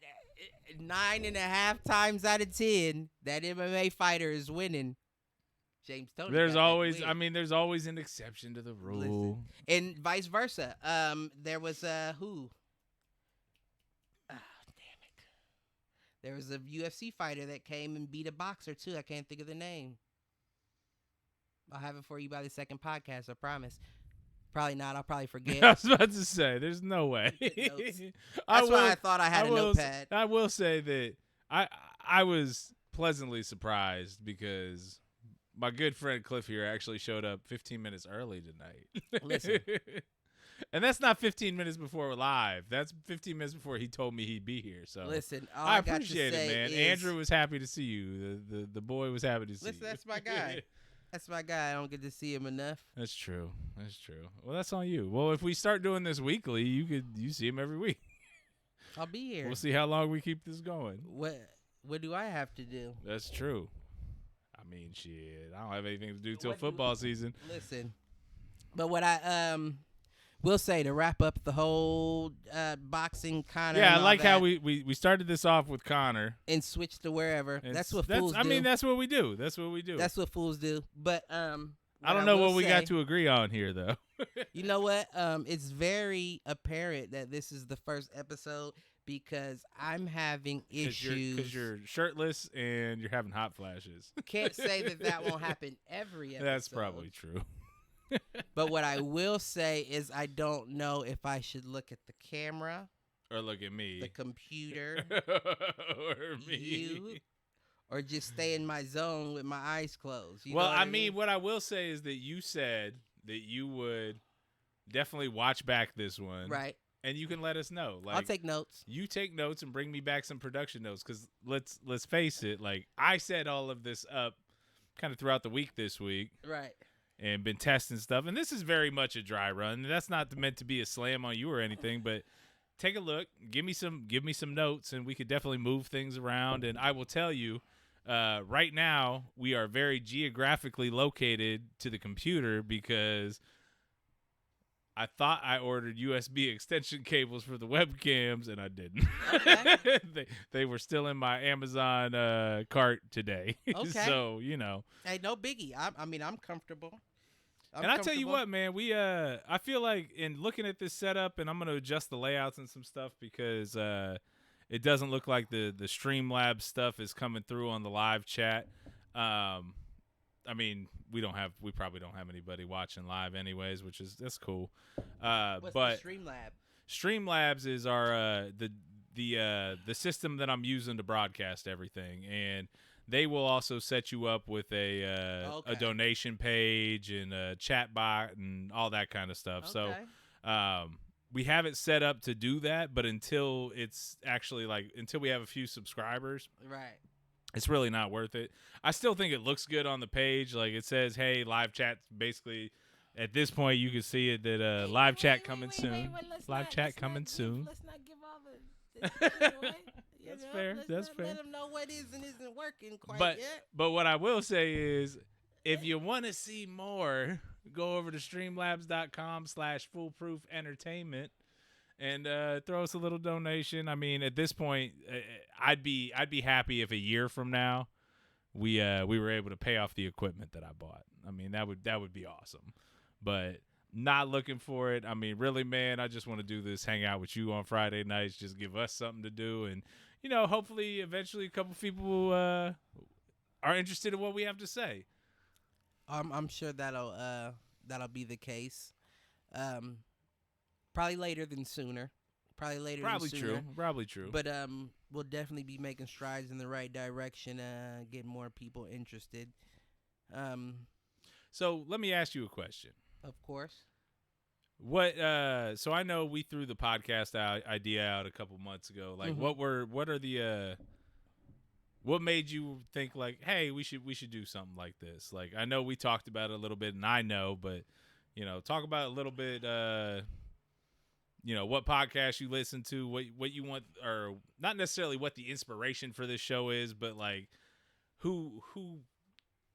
9.5 times out of 10 that MMA fighter is winning, James Toney. There's always an exception to the rule. Listen. And vice versa. There was who? There was a UFC fighter that came and beat a boxer, too. I can't think of the name. I'll have it for you by the second podcast, I promise. Probably not. I'll probably forget. I was about to say, there's no way. That's why I thought I had a notepad. I will say that I was pleasantly surprised because my good friend Cliff here actually showed up 15 minutes early tonight. Listen. And that's not 15 minutes before live. That's 15 minutes before he told me he'd be here. So listen, I appreciate it, man. Andrew was happy to see you. The boy was happy to see you. Listen, that's my guy. That's my guy. I don't get to see him enough. That's true. Well, that's on you. Well, if we start doing this weekly, you see him every week. I'll be here. We'll see how long we keep this going. What do I have to do? That's true. I mean, shit. I don't have anything to do till football season. Listen, but what I will say to wrap up the whole boxing Conor. Yeah, I like how we started this off with Conor and switched to wherever. That's what fools do. I mean, that's what we do. That's what fools do. But I don't know what we got to agree on here, though. You know what? It's very apparent that this is the first episode because I'm having issues. Because you're shirtless and you're having hot flashes. Can't say that won't happen every episode. That's probably true. But what I will say is I don't know if I should look at the camera. Or look at me. The computer. Or me. You. Or just stay in my zone with my eyes closed. You well, know what I mean, what I will say is that you said that you would definitely watch back this one. Right. and you can let us know. Like, I'll take notes. You take notes and bring me back some production notes, because let's face it, like, I set all of this up kind of throughout the week this week, Right. and been testing stuff, and this is very much a dry run. That's not meant to be a slam on you or anything, but take a look, give me some notes, and we could definitely move things around. And I will tell you, right now we are very geographically located to the computer, because I thought I ordered USB extension cables for the webcams, and I didn't. Okay. they were still in my Amazon cart today. Okay. So, you know. Hey, no biggie. I mean, I'm comfortable. And I tell you what, man, I feel like in looking at this setup, and I'm going to adjust the layouts and some stuff, because it doesn't look like the Streamlabs stuff is coming through on the live chat. I mean, we probably don't have anybody watching live anyways, that's cool. What's but the Streamlab? Streamlabs is our the system that I'm using to broadcast everything, and they will also set you up with a donation page and a chat bot and all that kind of stuff. Okay. So we have it set up to do that, but until it's actually until we have a few subscribers, right, it's really not worth it. I still think it looks good on the page. Like, it says, hey, live chat. Basically, at this point, you can see it that live chat coming soon. Live chat coming soon. Let's not give all the That's fair. That's fair. Let them know what is and isn't working quite yet. But what I will say is, if you want to see more, go over to streamlabs.com/foolproofentertainment and throw us a little donation. I mean, at this point, I'd be happy if a year from now we were able to pay off the equipment that I bought. I mean, that would be awesome. But not looking for it. I mean, really, man, I just want to do this, hang out with you on Friday nights, just give us something to do, and hopefully, eventually, a couple people are interested in what we have to say. I'm sure that'll be the case. Probably later than sooner. Probably true. But we'll definitely be making strides in the right direction. Get more people interested. So let me ask you a question. Of course. What? So I know we threw the podcast idea out a couple months ago. Like, what made you think like, hey, we should do something like this? Like, I know we talked about it a little bit, and I know, but talk about it a little bit. What podcast you listen to, what you want, or not necessarily what the inspiration for this show is, but like,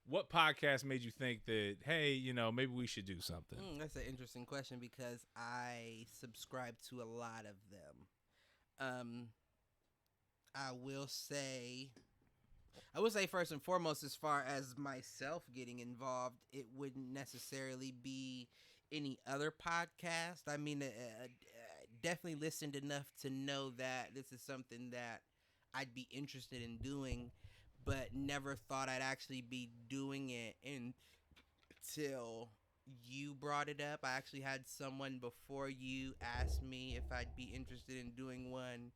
what podcast made you think that, hey, maybe we should do something? That's an interesting question, because I subscribe to a lot of them. I will say first and foremost, as far as myself getting involved, it wouldn't necessarily be any other podcast. I mean, definitely listened enough to know that this is something that I'd be interested in doing, but never thought I'd actually be doing it until you brought it up. I actually had someone before you ask me if I'd be interested in doing one.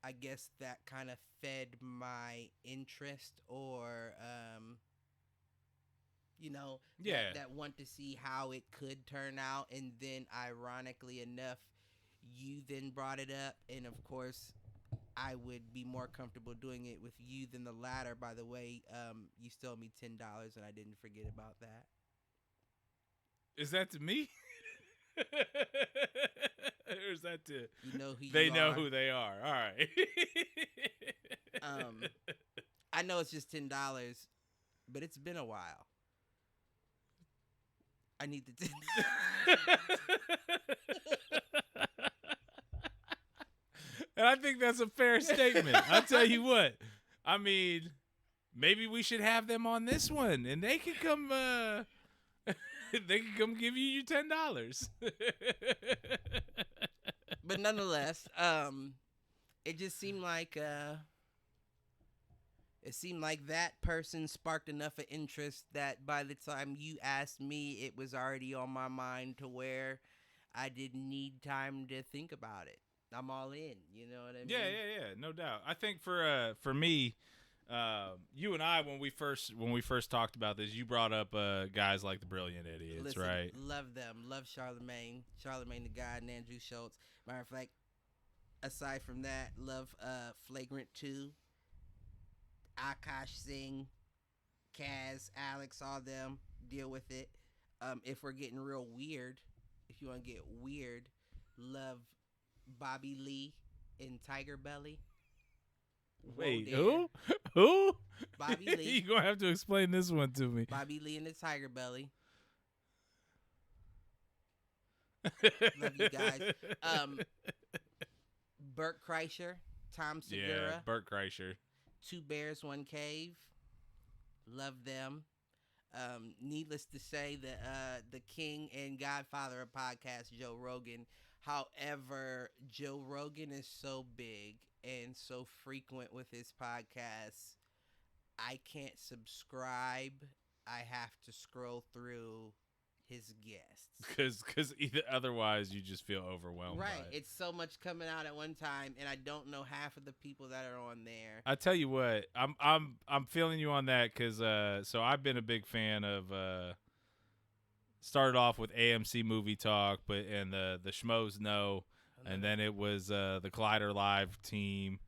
I guess that kind of fed my interest, or that want to see how it could turn out. And then, ironically enough, you then brought it up, and of course, I would be more comfortable doing it with you than the latter. By the way, you still owe me $10, and I didn't forget about that. Is that to me? Or is that to they know who they are? All right. I know it's just $10, but it's been a while. I need the $10. And I think that's a fair statement. I'll tell you what. I mean, maybe we should have them on this one, and they can come. They can come give you your $10. But nonetheless, it just seemed like that person sparked enough of interest that by the time you asked me, it was already on my mind to where I didn't need time to think about it. I'm all in. You know what I mean? Yeah, no doubt. I think for me, You and I, when we first talked about this, you brought up guys like the Brilliant Idiots, Listen, right? love them. Love Charlemagne the God, and Andrew Schultz. Matter of fact, aside from that, love Flagrant 2, Akash Singh, Kaz, Alex, all them. Deal with it. If we're getting real weird, if you want to get weird, love Bobby Lee in Tiger Belly. Wait, who? Who? Bobby Lee. You're going to have to explain this one to me. Bobby Lee in the Tiger Belly. Love you guys. Burt Kreischer, Tom Segura. Yeah, Burt Kreischer. Two Bears, One Cave. Love them. Needless to say, the king and godfather of podcasts, Joe Rogan. However, Joe Rogan is so big and so frequent with his podcasts, I can't subscribe. I have to scroll through his guests. Because otherwise you just feel overwhelmed. Right. By it. It's so much coming out at one time, and I don't know half of the people that are on there. I tell you what, I'm feeling you on that because so I've been a big fan of started off with AMC Movie Talk, and the Schmoes Know, and then it was the Collider Live team,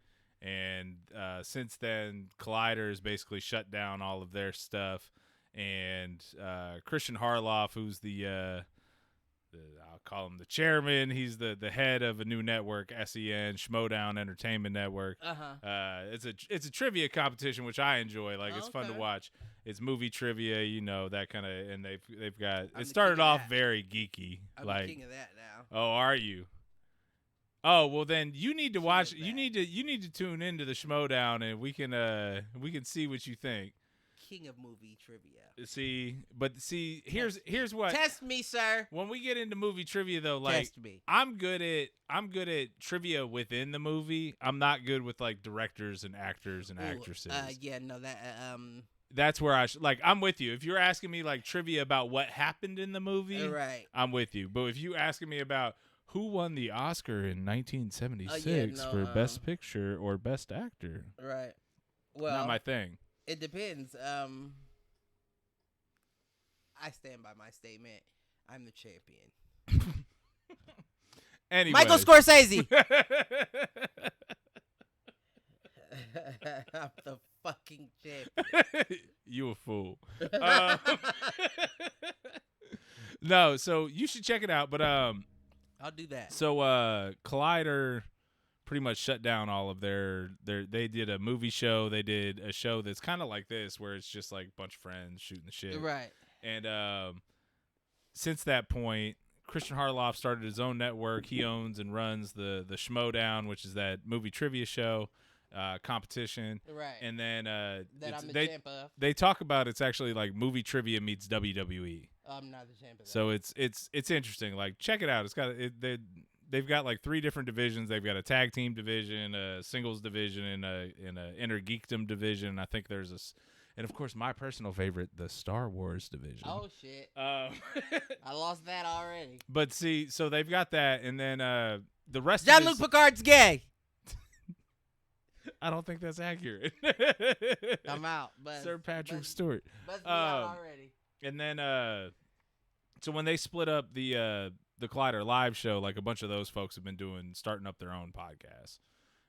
and since then Collider has basically shut down all of their stuff, and Christian Harloff, who's the I'll call him the chairman. He's the head of a new network, SEN, Schmodown Entertainment Network. It's a trivia competition, which I enjoy. Like, it's fun to watch. It's movie trivia, that kind of, and they've got. It started off very geeky. I'm like, the king of that now. Oh, are you? Oh, well then you need to watch. You need to tune into the Schmodown, and we can see what you think. King of movie trivia. Here's what. Test me, sir. When we get into movie trivia, though, like, Test me. I'm good at trivia within the movie. I'm not good with like directors and actors and actresses. That's where I'm with you. If you're asking me like trivia about what happened in the movie, right, I'm with you. But if you asking me about who won the Oscar in 1976 for Best Picture or Best Actor, right, well, not my thing. It depends. I stand by my statement. I'm the champion. Anyway. Michael Scorsese. I'm the fucking champion. You a fool. No, so you should check it out. But I'll do that. So Collider pretty much shut down all of their they did a movie show. They did a show that's kind of like this, where it's just like a bunch of friends shooting the shit. Right. And since that point, Christian Harloff started his own network. He owns and runs the Schmodown, which is that movie trivia show competition. Right. And then that I'm the champ of. They talk about it's actually like movie trivia meets WWE. I'm not the champ of that. So it's interesting. Like, check it out. It's got they've got like 3 different divisions. They've got a tag team division, a singles division, and a inner geekdom division. I think there's and of course my personal favorite, the Star Wars division. Oh shit! I lost that already. But see, so they've got that, and then the rest. Jean-Luc Picard's gay. I don't think that's accurate. I'm out. But Sir Patrick Stewart. Buzz me out already. And then, so when they split up the Collider Live show, like a bunch of those folks have been starting up their own podcasts.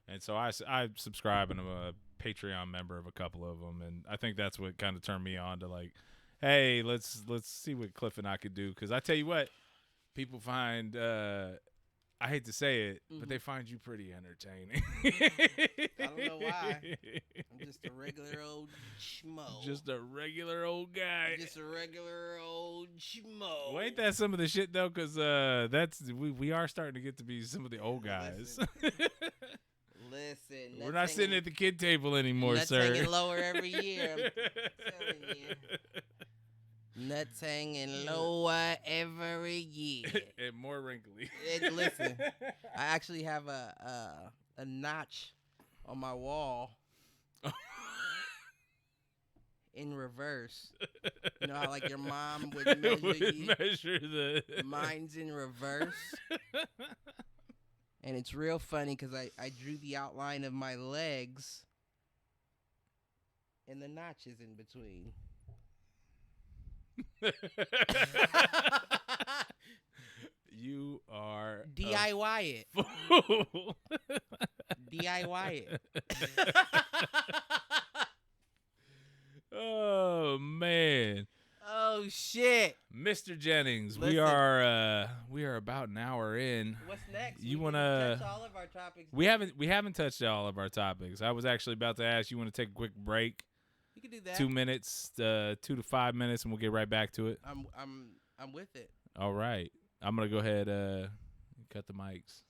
And so I subscribe, and I'm a Patreon member of a couple of them. And I think that's what kind of turned me on to like, hey, let's see what Cliff and I could do. Because I tell you what, people find, I hate to say it, but they find you pretty entertaining. I don't know why. I'm just a regular old schmo. Just a regular old guy. Just a regular old schmo. Well, ain't that some of the shit though? Because we are starting to get to be some of the old guys. Listen, we're not sitting at the kid table anymore, nuts sir. Hanging lower every year. I'm telling you. Nuts hanging lower every year. And more wrinkly. Listen, I actually have a notch on my wall in reverse. You know how like your mom would measure you? Mine's in reverse. And it's real funny because I drew the outline of my legs and the notches in between. You are DIY it. a fool. DIY it. Oh man, Oh shit. Mr. Jennings, Listen. we are about an hour in. What's next? You We wanna? didn't touch all of our topics. We haven't touched all of our topics. I was actually about to ask you want to take a quick break, You can do that. 2 minutes, 2 to 5 minutes, and we'll get right back to it. I'm with it. All right, I'm gonna go ahead cut the mics.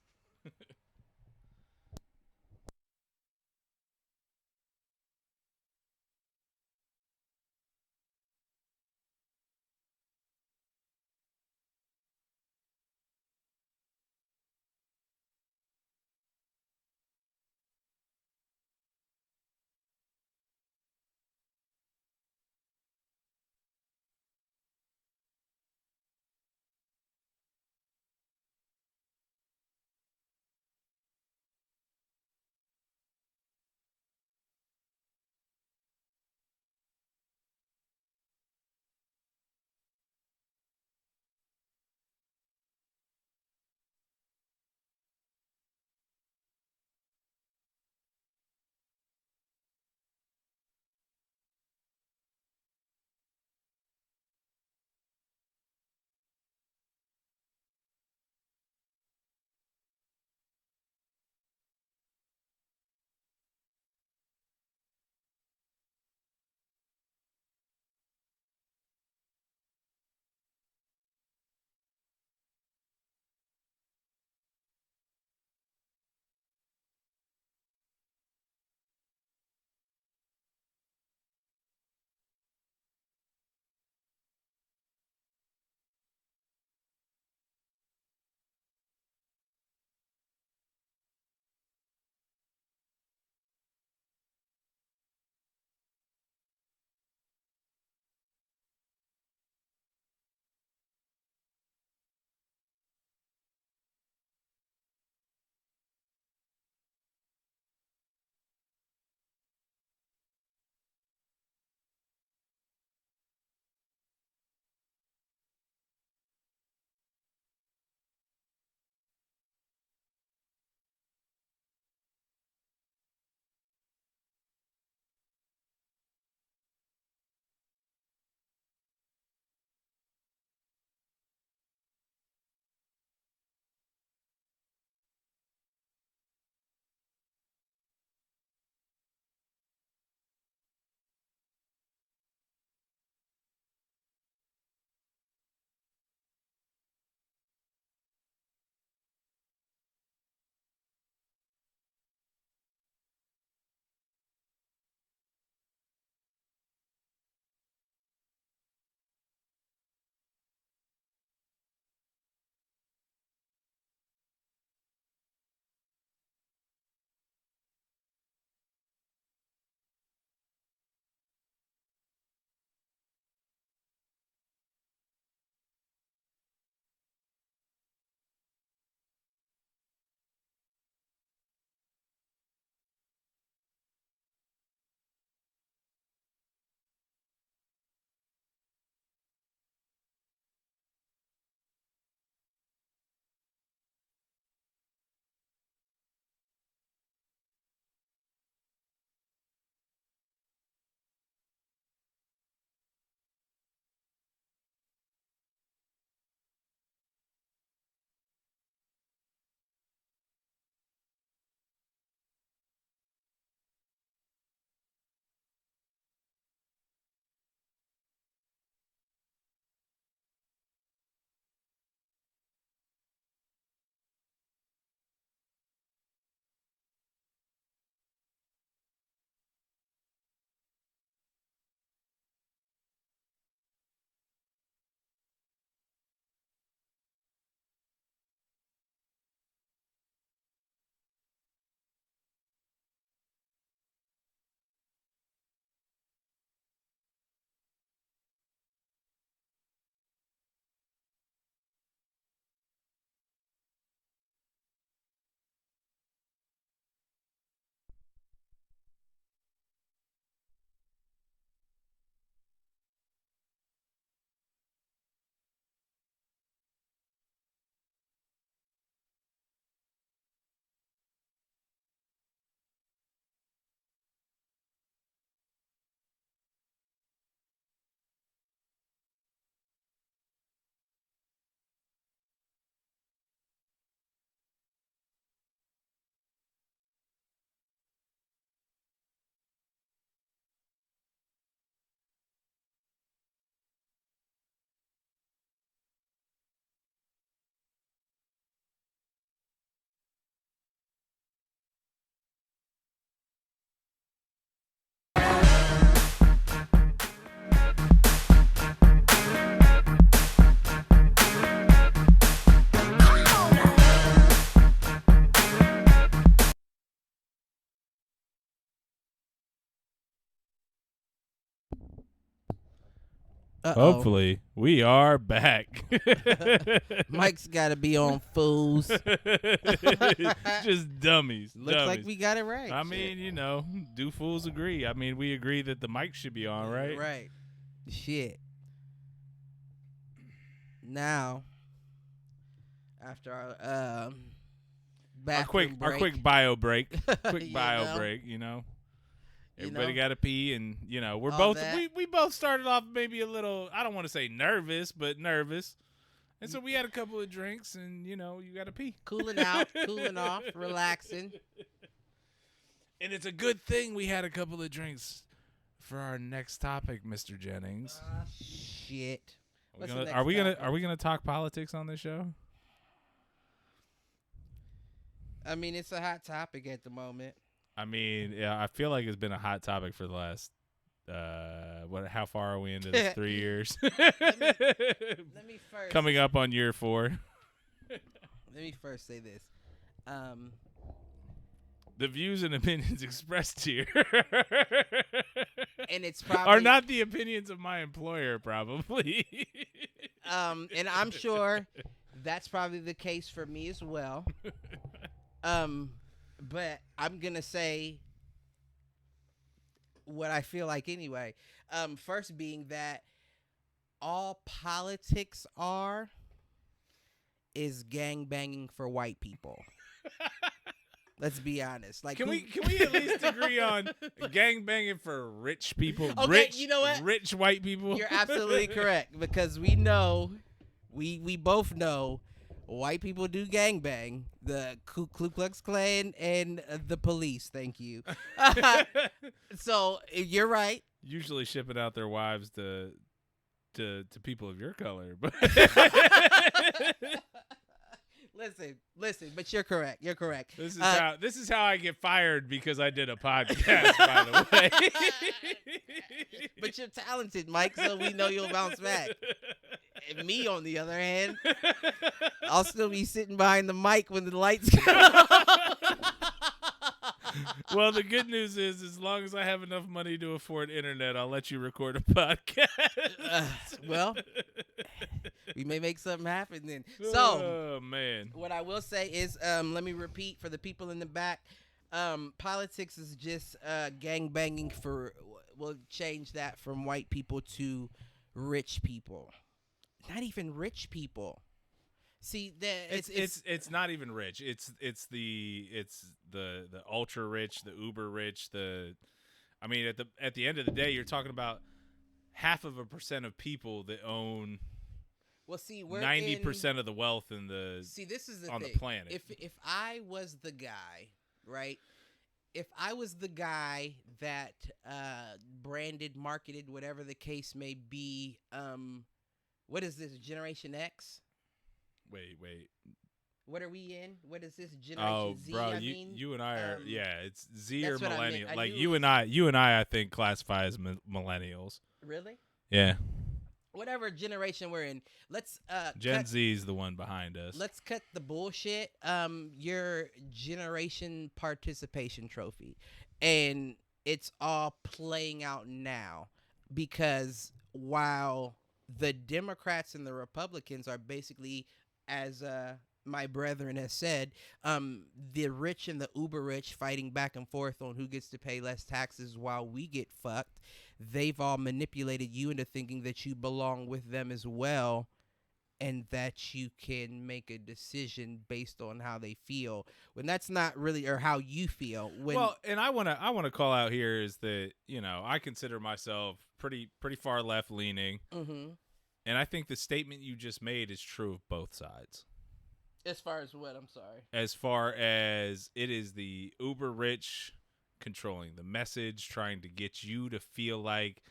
Uh-oh. Hopefully, we are back. Mike's got to be on fools. Just dummies. Looks dummies. like we got it right. I mean, do fools agree? I mean, we agree that the mic should be on, right? Right. Shit. Now, after our bathroom Our break, quick bio break. Quick You bio know? break, Everybody know? got to pee, and we're All both that. we both started off maybe a little, I don't want to say nervous, but nervous. And so we had a couple of drinks, and you got to pee. cooling out, cooling off, relaxing. And it's a good thing we had a couple of drinks for our next topic, Mr. Jennings. Shit. Are we gonna talk politics on this show? I mean, it's a hot topic at the moment. I mean, yeah, I feel like it's been a hot topic for the last how far are we into this? 3 years? Let me first. Coming up on year 4. Let me first say this. The views and opinions expressed here And it's probably are not the opinions of my employer, probably. And I'm sure that's probably the case for me as well. But I'm gonna say what I feel like anyway. First being that all politics is gang banging for white people. Let's be honest. Like, can we at least agree on gang banging for rich people? Okay, rich, you know what? Rich white people. You're absolutely correct, because we know, we both know, white people do gangbang. The Ku Klux Klan and the police. Thank you. So you're right. Usually shipping out their wives to people of your color, but Listen. But you're correct. You're correct. this is how I get fired, because I did a podcast, by the way. But you're talented, Mike. So we know you'll bounce back. And me, on the other hand, I'll still be sitting behind the mic when the lights go on. Well, the good news is, as long as I have enough money to afford internet, I'll let you record a podcast. Well, we may make something happen then. So, oh man, what I will say is, let me repeat for the people in the back. Politics is just gang banging for. We'll change that from white people to rich people. Not even rich people. See, it's not even rich. It's the ultra rich, the uber rich. I mean, at the end of the day, you're talking about 0.5% of people that own. Well, see, we're 90% of the wealth in the. See, this is the on thing. the planet. If I was the guy, right? If I was the guy that branded, marketed, whatever the case may be, what is this, Generation X? Wait. What are we in? What is this, Generation Z? Bro, I you mean, you and I are it's Z or that's what I meant. millennial. I Like knew you it and I think classify as millennials. really? Yeah. Whatever generation we're in, let's Gen Z is the one behind us. Let's cut the bullshit. Your generation participation trophy, and it's all playing out now, because while the Democrats and the Republicans are basically, as my brethren has said, the rich and the uber rich fighting back and forth on who gets to pay less taxes while we get fucked. They've all manipulated you into thinking that you belong with them as well, and that you can make a decision based on how they feel, when that's not really, or how you feel. Well, and I wanna call out here is that I consider myself pretty far left leaning, and I think the statement you just made is true of both sides. As far as what? I'm sorry. As far as it is the uber rich controlling the message, trying to get you to feel like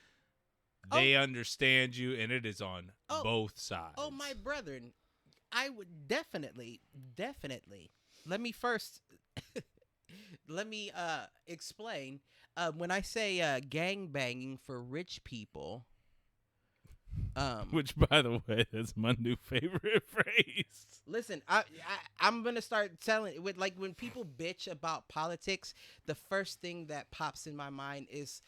they understand you, and it is on both sides. Oh, my brethren, I would definitely. Let me first explain. When I say gang banging for rich people, which, by the way, is my new favorite phrase. Listen, I'm gonna start telling with, like, when people bitch about politics, the first thing that pops in my mind is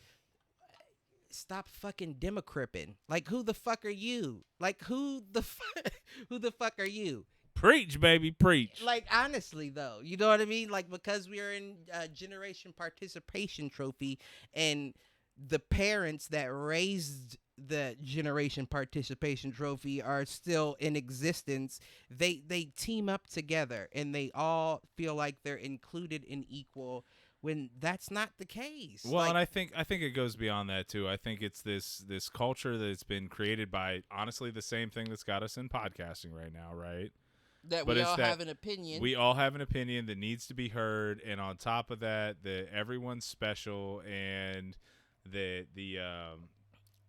stop fucking democripping. Like, who the fuck are you? Like, who the fuck are you? Preach, baby, preach. Like, honestly, though, you know what I mean? Like, because we are in generation participation trophy, and the parents that raised the generation participation trophy are still in existence, they team up together and they all feel like they're included and equal when that's not the case. Well, like, and I think it goes beyond that too. I think it's this culture that's been created by, honestly, the same thing that's got us in podcasting right now, right? that But we it's all that have an opinion. We all have an opinion that needs to be heard, and on top of that, that everyone's special, and the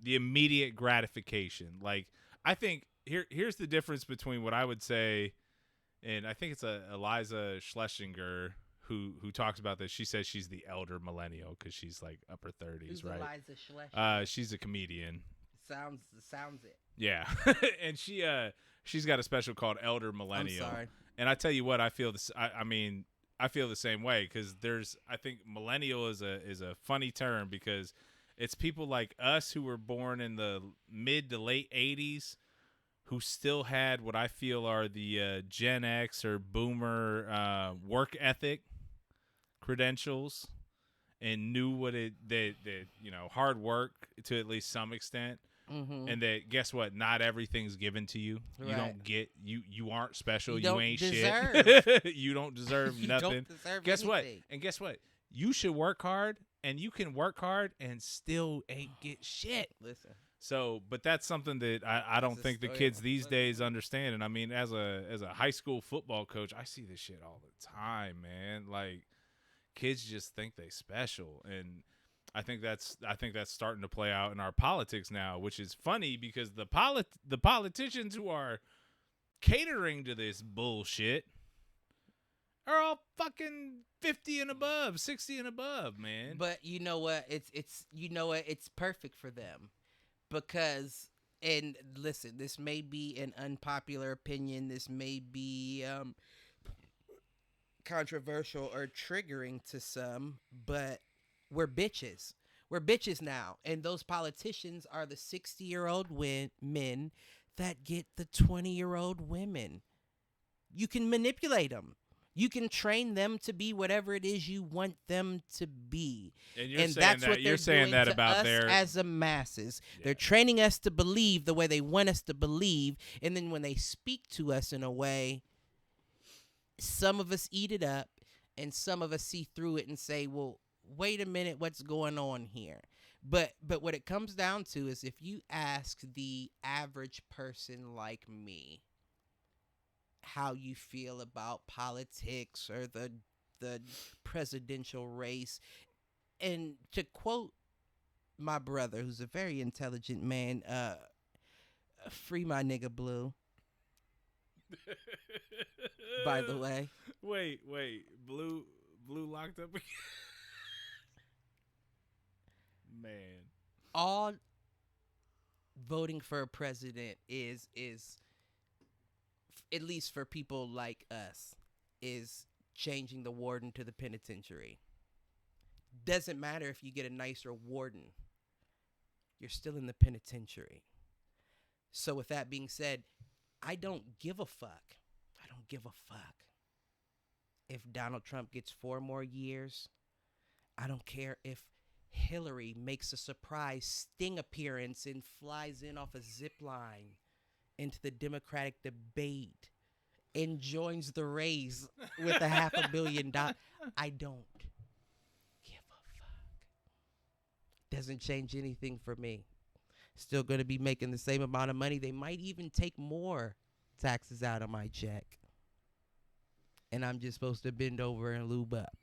immediate gratification. Like, I think here's the difference between what I would say, and I think it's Eliza Schlesinger who talks about this. She says she's the elder millennial because she's like upper 30s. Who's right? Eliza Schlesinger? She's a comedian. Sounds it. Yeah, and she's got a special called Elder Millennial. I'm sorry. And I tell you what, I feel this. I mean, I feel the same way because I think millennial is a funny term because it's people like us who were born in the mid to late 80s who still had what I feel are the Gen X or Boomer work ethic credentials and knew what hard work to at least some extent. Mm-hmm. And that, guess what? Not everything's given to you. Right. You don't get you aren't special. You ain't deserve. shit. You don't deserve You nothing. don't deserve Guess what? anything. And guess what? You should work hard, and you can work hard and still ain't get shit. Listen. So, but that's something that I don't think the kids these days understand. And I mean, as a high school football coach, I see this shit all the time, man. Like, kids just think they special, and I think that's starting to play out in our politics now, which is funny because the politicians who are catering to this bullshit are all fucking 50 and above, 60 and above, man. But you know what? It's perfect for them because, and listen, this may be an unpopular opinion. This may be controversial or triggering to some, but we're bitches. We're bitches now. And those politicians are the 60-year-old men that get the 20-year-old women. You can manipulate them. You can train them to be whatever it is you want them to be. And that's what they're saying that about us as a masses. Yeah. They're training us to believe the way they want us to believe. And then when they speak to us in a way, some of us eat it up and some of us see through it and say, well, wait a minute, what's going on here? But what it comes down to is if you ask the average person like me how you feel about politics or the presidential race, and to quote my brother, who's a very intelligent man, free my nigga Blue. By the way. Wait, Blue locked up again? Man, all voting for a president is at least for people like us is changing the warden to the penitentiary. Doesn't matter if you get a nicer warden, you're still in the penitentiary. So with that being said, I don't give a fuck if Donald Trump gets 4 more years. I don't care if Hillary makes a surprise sting appearance and flies in off a zip line into the Democratic debate and joins the race with $500 million. I don't give a fuck. Doesn't change anything for me. Still going to be making the same amount of money. They might even take more taxes out of my check. And I'm just supposed to bend over and lube up.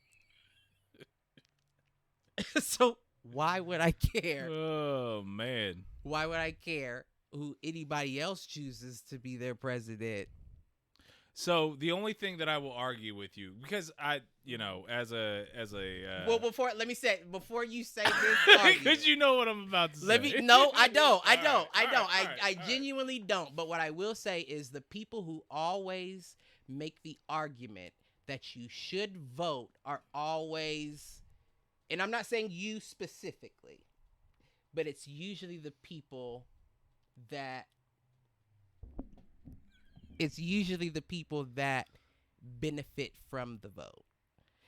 So why would I care? Oh, man. Why would I care who anybody else chooses to be their president? So the only thing that I will argue with you, because I, as a well, before you say this, because you know what I'm about to say. No, I don't. I genuinely don't. But what I will say is the people who always make the argument that you should vote are always, and I'm not saying you specifically, but it's usually the people that benefit from the vote.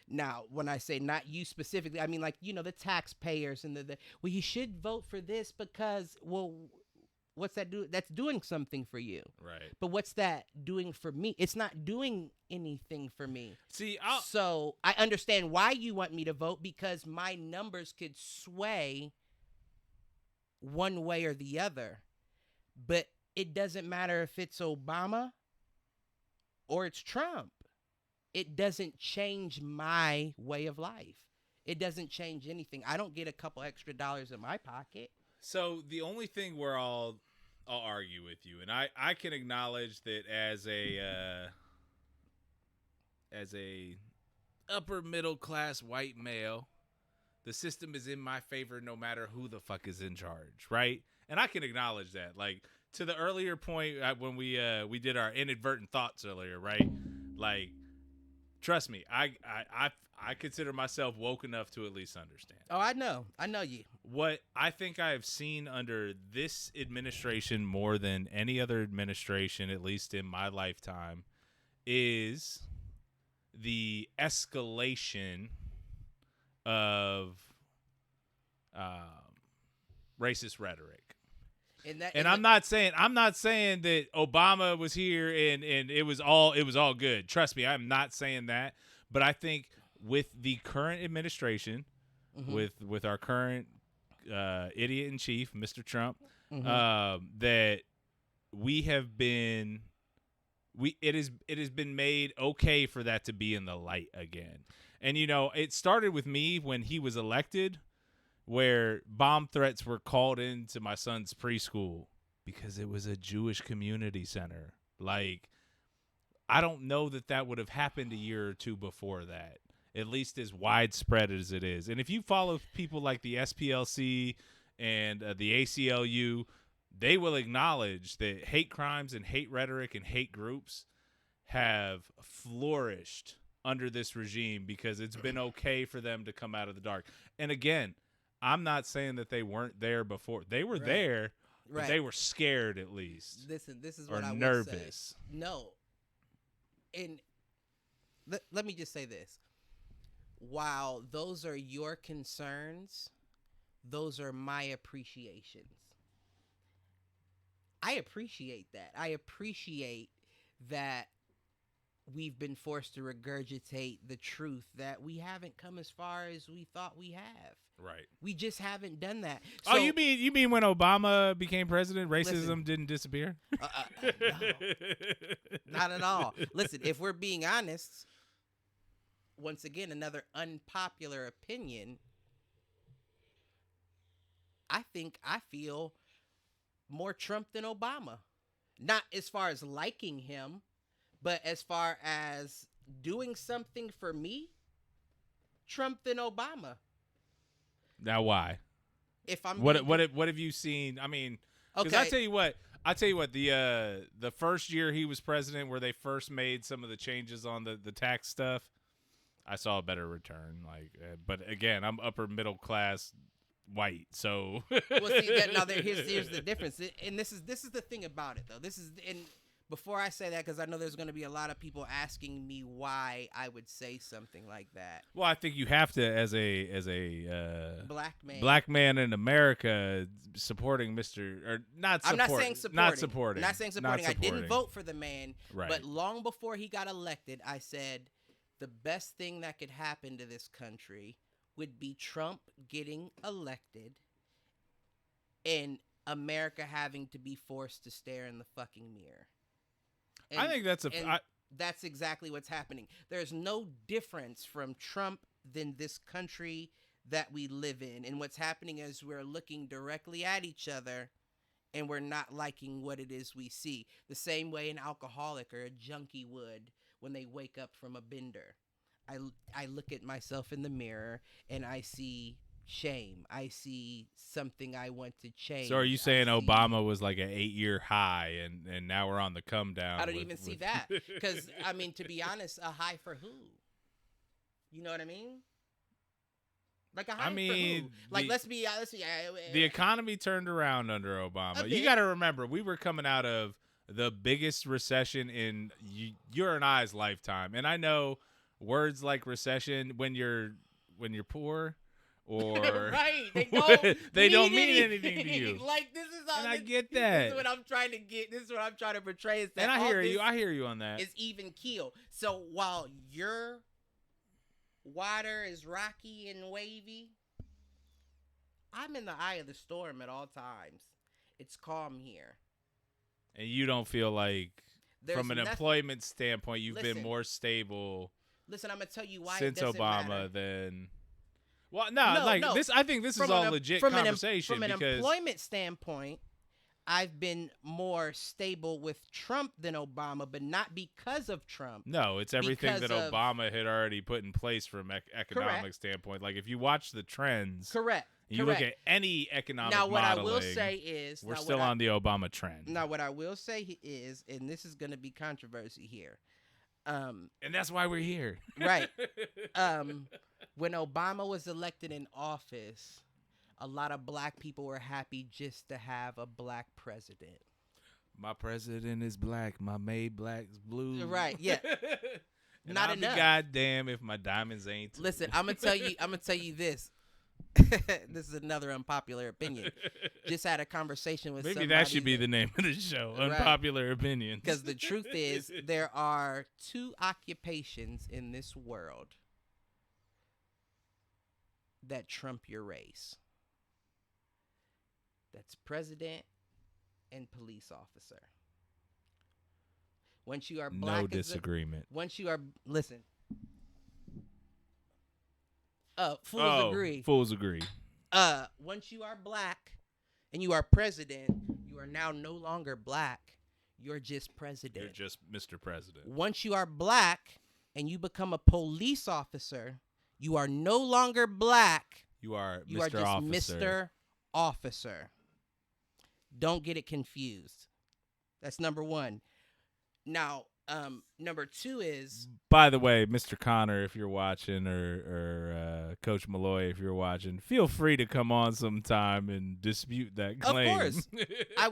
Now, when I say not you specifically, I mean like the taxpayers and the well, you should vote for this because what's that do? That's doing something for you. Right. But what's that doing for me? It's not doing anything for me. See, so I understand why you want me to vote because my numbers could sway one way or the other. But it doesn't matter if it's Obama or it's Trump. It doesn't change my way of life. It doesn't change anything. I don't get a couple extra dollars in my pocket. So the only thing where I'll argue with you, and I can acknowledge that as a upper middle class white male, the system is in my favor no matter who the fuck is in charge, right? And I can acknowledge that. Like to the earlier point when we did our inadvertent thoughts earlier, right? Like, trust me, I consider myself woke enough to at least understand. Oh, I know you. What I think I have seen under this administration more than any other administration, at least in my lifetime, is the escalation of racist rhetoric. And I'm not saying that Obama was here and it was all good. Trust me, I'm not saying that. But I think with the current administration, with our current idiot in chief, Mr. Trump, that it has been made okay for that to be in the light again. And it started with me when he was elected, where bomb threats were called into my son's preschool because it was a Jewish community center. Like, I don't know that would have happened a year or two before that, at least as widespread as it is. And if you follow people like the SPLC and the ACLU, they will acknowledge that hate crimes and hate rhetoric and hate groups have flourished under this regime because it's been okay for them to come out of the dark. And again, I'm not saying that they weren't there before. They were there, but they were scared at least. Listen, this is what I nervous. would say. No. And let me just say this. While those are your concerns, those are my appreciations. I appreciate that. I appreciate that we've been forced to regurgitate the truth that we haven't come as far as we thought we have. Right. We just haven't done that. So, oh, you mean when Obama became president, racism didn't disappear? No, not at all. Listen, if we're being honest, once again, another unpopular opinion, I feel more Trump than Obama. Not as far as liking him, but as far as doing something for me, Trump than Obama. Now, why? If I'm what have you seen? I mean, because okay. I tell you what, the first year he was president, where they first made some of the changes on the tax stuff, I saw a better return. Like, but again, I'm upper middle class white, so. Well, see, here's the difference, and this is the thing about it, though. Before I say that, because I know there's going to be a lot of people asking me why I would say something like that. Well, I think you have to, as a black man in America, supporting not supporting. I'm not saying supporting. I didn't vote for the man, right. But long before he got elected, I said the best thing that could happen to this country would be Trump getting elected and America having to be forced to stare in the fucking mirror. And, I think that's exactly what's happening. There's no difference from Trump than this country that we live in. And what's happening is we're looking directly at each other and we're not liking what it is we see. The same way an alcoholic or a junkie would when they wake up from a bender. I look at myself in the mirror and I see shame. I see something I want to change. So are you saying Obama was like an 8-year high and now we're on the come down? I don't even see that. Because, I mean, to be honest, a high for who? You know what I mean? Like a hype I mean, for who? Like let's be the economy turned around under Obama. You bit. got to remember, we were coming out of the biggest recession in your and I's lifetime, and I know words like recession when you're poor. Or right, they don't mean anything to you. Like this is all. And I get that. This is what I'm trying to get. This is what I'm trying to portray. Is that and I all hear this you. I hear you on that. Is even keel. So while your water is rocky and wavy, I'm in the eye of the storm at all times. It's calm here. And you don't feel like, from an employment standpoint, you've been more stable. Listen, I'm gonna tell you why since it doesn't Obama matter. Than. Well, no. This. I think this is all legit conversation. From an employment standpoint, I've been more stable with Trump than Obama, but not because of Trump. No, it's everything that Obama had already put in place from economic standpoint. Like if you watch the trends, correct. You look at any economic now, what modeling, I will say is we're still on the Obama trend. Now, what I will say is, and this is going to be controversy here, and that's why we're here, right? When Obama was elected in office, a lot of black people were happy just to have a black president. My president is black. My made black's blue. Right? Yeah. And Not I'll enough. Be goddamn if my diamonds ain't. Too. Listen, I'm gonna tell you this. This is another unpopular opinion. Just had a conversation with maybe somebody that should be the name of the show. Right. Unpopular opinions. Because the truth is, there are two occupations in this world that trump your race. That's president and police officer. Once you are black, no disagreement. Once you are listen. Fools agree. Fools agree. Once you are black and you are president, you are now no longer black. You're just president. You're just Mr. President. Once you are black and you become a police officer, you are no longer black. You are just Mr. Officer. Don't get it confused. That's number one. Now, number two is. By the way, Mr. Connor, if you're watching, or Coach Malloy, if you're watching, feel free to come on sometime and dispute that claim. Of course, I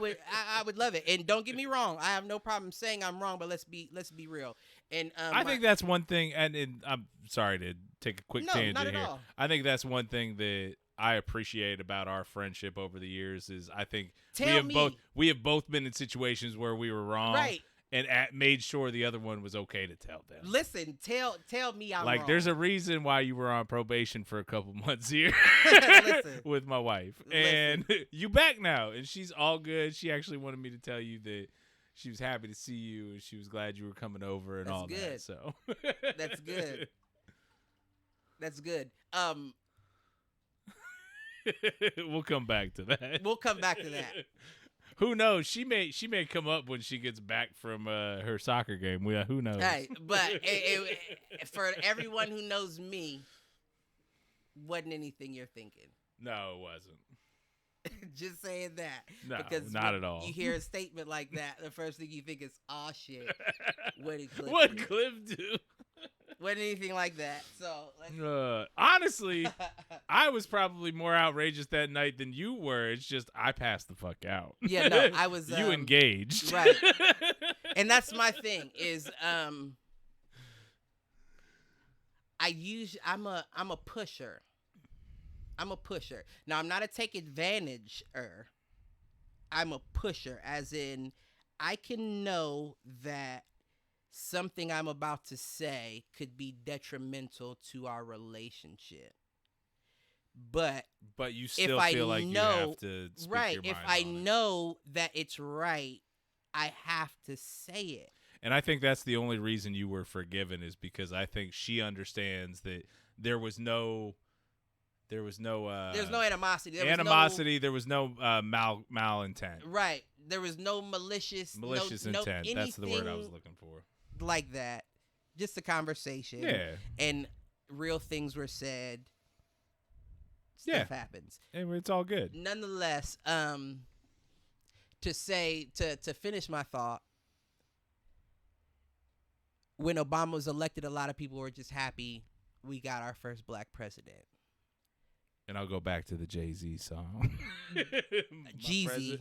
would love it. And don't get me wrong, I have no problem saying I'm wrong, but let's be real. And I think that's one thing. And I'm sorry to take a quick tangent not at here. all. I think that's one thing that I appreciate about our friendship over the years is I think we have both been in situations where we were wrong, right? And made sure the other one was okay to tell them. Listen, tell me I'm wrong. There's a reason why you were on probation for a couple months here with my wife. And you back now, and she's all good. She actually wanted me to tell you that she was happy to see you, and she was glad you were coming over and all that. So that's good. That's good. We'll come back to that. Who knows? She may come up when she gets back from her soccer game. Who knows? Right, but for everyone who knows me, wasn't anything you're thinking. No, it wasn't. Just saying that. No, because not at all. You hear a statement like that, the first thing you think is, "Oh shit, what did Cliff what do?" Cliff do? Wasn't anything like that. So honestly, I was probably more outrageous that night than you were. It's just I passed the fuck out. Yeah, no, I was. You engaged, right? And that's my thing. Is I'm a pusher. I'm a pusher. Now I'm not a take advantage-er. I'm a pusher, as in I can know that something I'm about to say could be detrimental to our relationship. But you still feel like you have to speak right, your mind if I on it. know that it's right, I have to say it. And I think that's the only reason you were forgiven is because I think she understands that there was no there's no animosity. There was no malintent. Right. There was no malicious intent. That's the word I was looking for. Like that. Just a conversation. Yeah. And real things were said. Stuff happens. And it's all good. Nonetheless, to finish my thought, when Obama was elected, a lot of people were just happy we got our first black president. And I'll go back to the Jay-Z song. Jeezy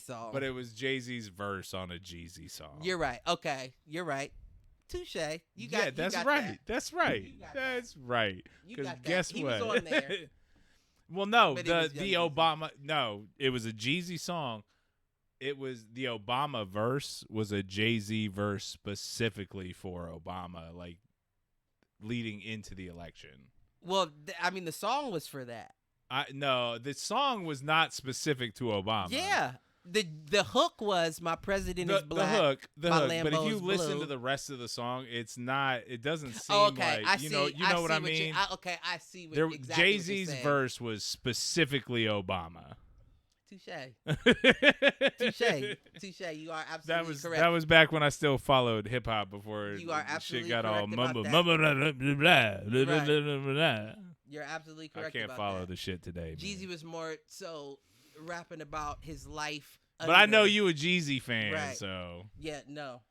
song. But it was Jay-Z's verse on a Jeezy song. You're right. Okay, you're right. Touche. That's right. That's right. That's right. Because guess he what? Was on there. Well, no, But the Obama. No, it was a Jeezy song. It was the Obama verse was a Jay-Z verse specifically for Obama, like leading into the election. Well, I mean, the song was for that. No, the song was not specific to Obama. Yeah. The hook was my president is black. The hook. Lambo But if you is listen blue. to the rest of the song, it's not. It doesn't seem okay. like you know what I mean. I see what exactly Jay-Z's what you're saying. verse was specifically Obama. Touche. Touche. You are absolutely correct. That was back when I still followed hip hop before you are absolutely shit got all correct about mumble that. blah. You're absolutely correct. I can't about follow that. the shit today. Jeezy was more so rapping about his life. But I know you a Jeezy fan, Right. so Yeah, no,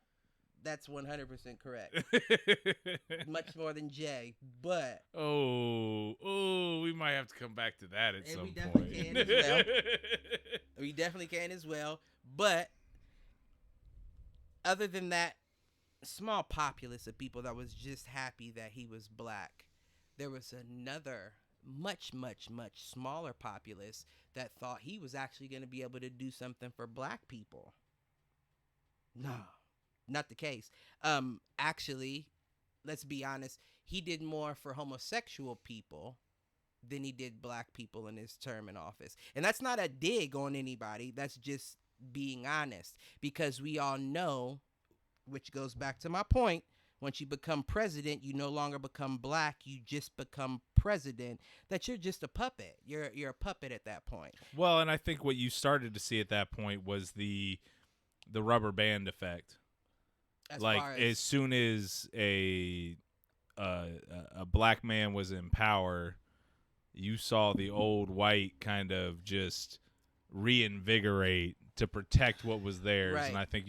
that's 100% correct. Much more than Jay, but we might have to come back to that at And some we point. definitely can as well. We definitely can as well. But other than that small populace of people that was just happy that he was black, there was another much smaller populace that thought he was actually going to be able to do something for black people. No, not the case. Actually, let's be honest, he did more for homosexual people than he did black people in his term in office. And that's not a dig on anybody. That's just being honest, because we all know, which goes back to my point, once you become president, you no longer become black. You just become president. That you're just a puppet. You're a puppet at that point. Well, and I think what you started to see at that point was the rubber band effect. As soon as a black man was in power, you saw the old white kind of just reinvigorate to protect what was theirs, Right. And I think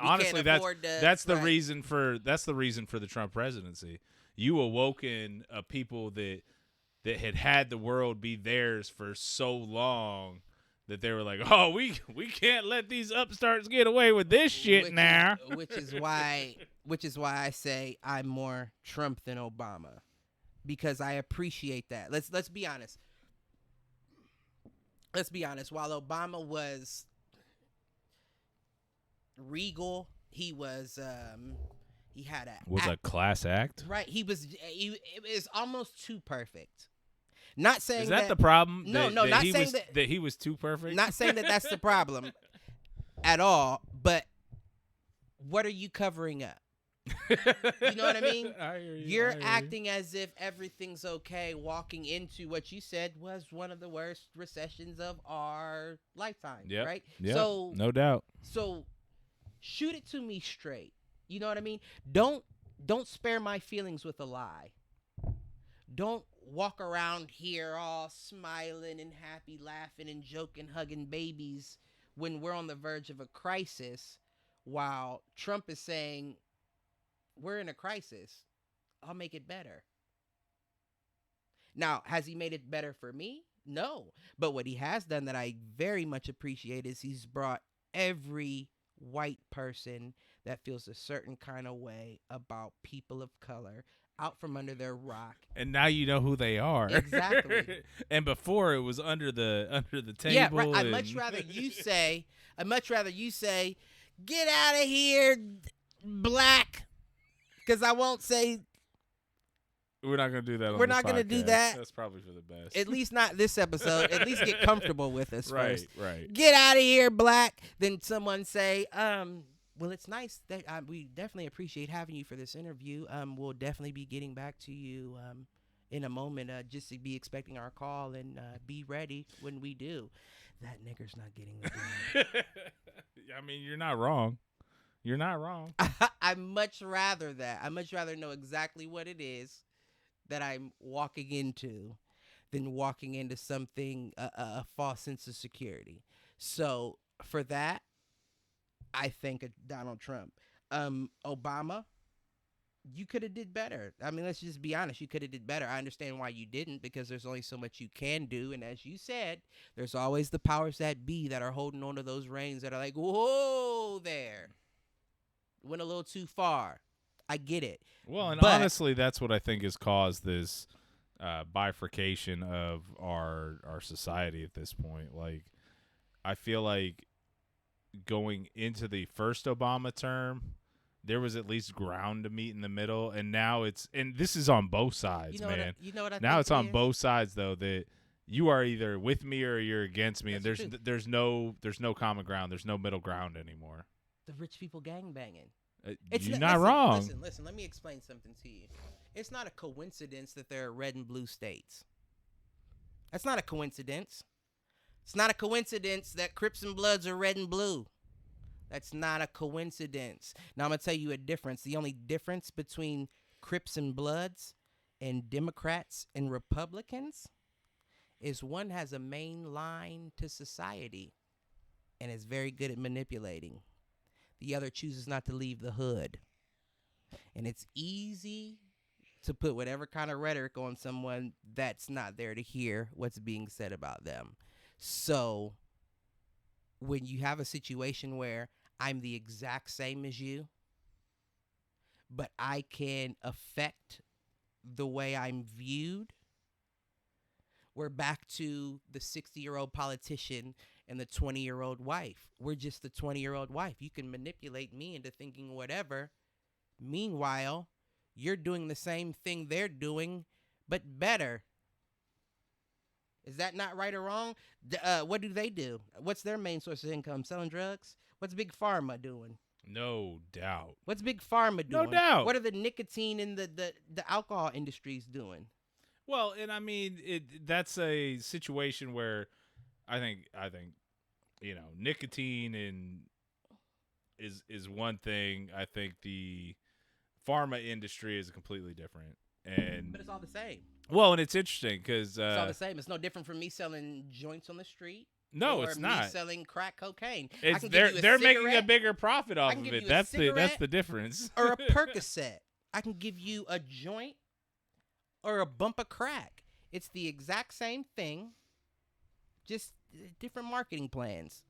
honestly that's the reason for the Trump presidency. You awoken a people that had the world be theirs for so long that they were like, oh, we can't let these upstarts get away with this shit now. Which is why I say I'm more Trump than Obama, because I appreciate that. Let's be honest. While Obama was regal, he was he had a class act. Right, he was almost too perfect. Not saying is that the problem. No, not saying that he was too perfect. Not saying that that's the problem at all. But what are you covering up? You know what I mean? I hear you. You're acting as if everything's okay, walking into what you said was one of the worst recessions of our lifetime. Yep. Right? Yep. So no doubt. So shoot it to me straight. You know what I mean? Don't spare my feelings with a lie. Don't walk around here all smiling and happy, laughing and joking, hugging babies when we're on the verge of a crisis, while Trump is saying, we're in a crisis. I'll make it better. Now, has he made it better for me? No. But what he has done that I very much appreciate is he's brought every white person that feels a certain kind of way about people of color out from under their rock. And now you know who they are. Exactly. And before it was under the table. Yeah, right. I'd much rather you say, get out of here, black. Because I won't say. We're not going to do that on We're this not going to do that. That's probably for the best. At least not this episode. At least get comfortable with us first. Right. Get out of here, black. Then someone say, well, it's nice that we definitely appreciate having you for this interview. We'll definitely be getting back to you in a moment. Just to be expecting our call and be ready when we do. That nigger's not getting the blame. I mean, you're not wrong. You're not wrong. I'd much rather that. I'd much rather know exactly what it is that I'm walking into than walking into something, a false sense of security. So for that, I think Donald Trump. Obama, you could have did better. I mean, let's just be honest. You could have did better. I understand why you didn't, because there's only so much you can do. And as you said, there's always the powers that be that are holding on to those reins that are like, whoa there. Went a little too far. I get it. Well, and But honestly, that's what I think has caused this bifurcation of our society at this point. Like, I feel like going into the first Obama term, there was at least ground to meet in the middle, and now and this is on both sides, man. You know what I now think it's it on is? both sides, though, that you are either with me or you're against me, That's and true. there's no common ground. There's no middle ground anymore. The rich people gangbanging. You're not wrong. Listen. Let me explain something to you. It's not a coincidence that there are red and blue states. That's not a coincidence. It's not a coincidence that Crips and Bloods are red and blue. That's not a coincidence. Now, I'm going to tell you a difference. The only difference between Crips and Bloods and Democrats and Republicans is one has a main line to society and is very good at manipulating. The other chooses not to leave the hood. And it's easy to put whatever kind of rhetoric on someone that's not there to hear what's being said about them. So when you have a situation where I'm the exact same as you, but I can affect the way I'm viewed, we're back to the 60-year-old politician and the 20-year-old wife. We're just the 20-year-old wife. You can manipulate me into thinking whatever. Meanwhile, you're doing the same thing they're doing, but better. Is that not right or wrong? What do they do? What's their main source of income? Selling drugs? What's Big Pharma doing? No doubt. What's Big Pharma doing? No doubt. What are the nicotine and the alcohol industries doing? Well, and I mean, that's a situation where I think nicotine is one thing. I think the pharma industry is completely different, But it's all the same. Well, and it's interesting because It's all the same. It's no different from me selling joints on the street. No, or it's me not. selling crack cocaine. They're making a bigger profit off of it. That's the difference. Or a Percocet. I can give you a joint or a bump of crack. It's the exact same thing, just different marketing plans.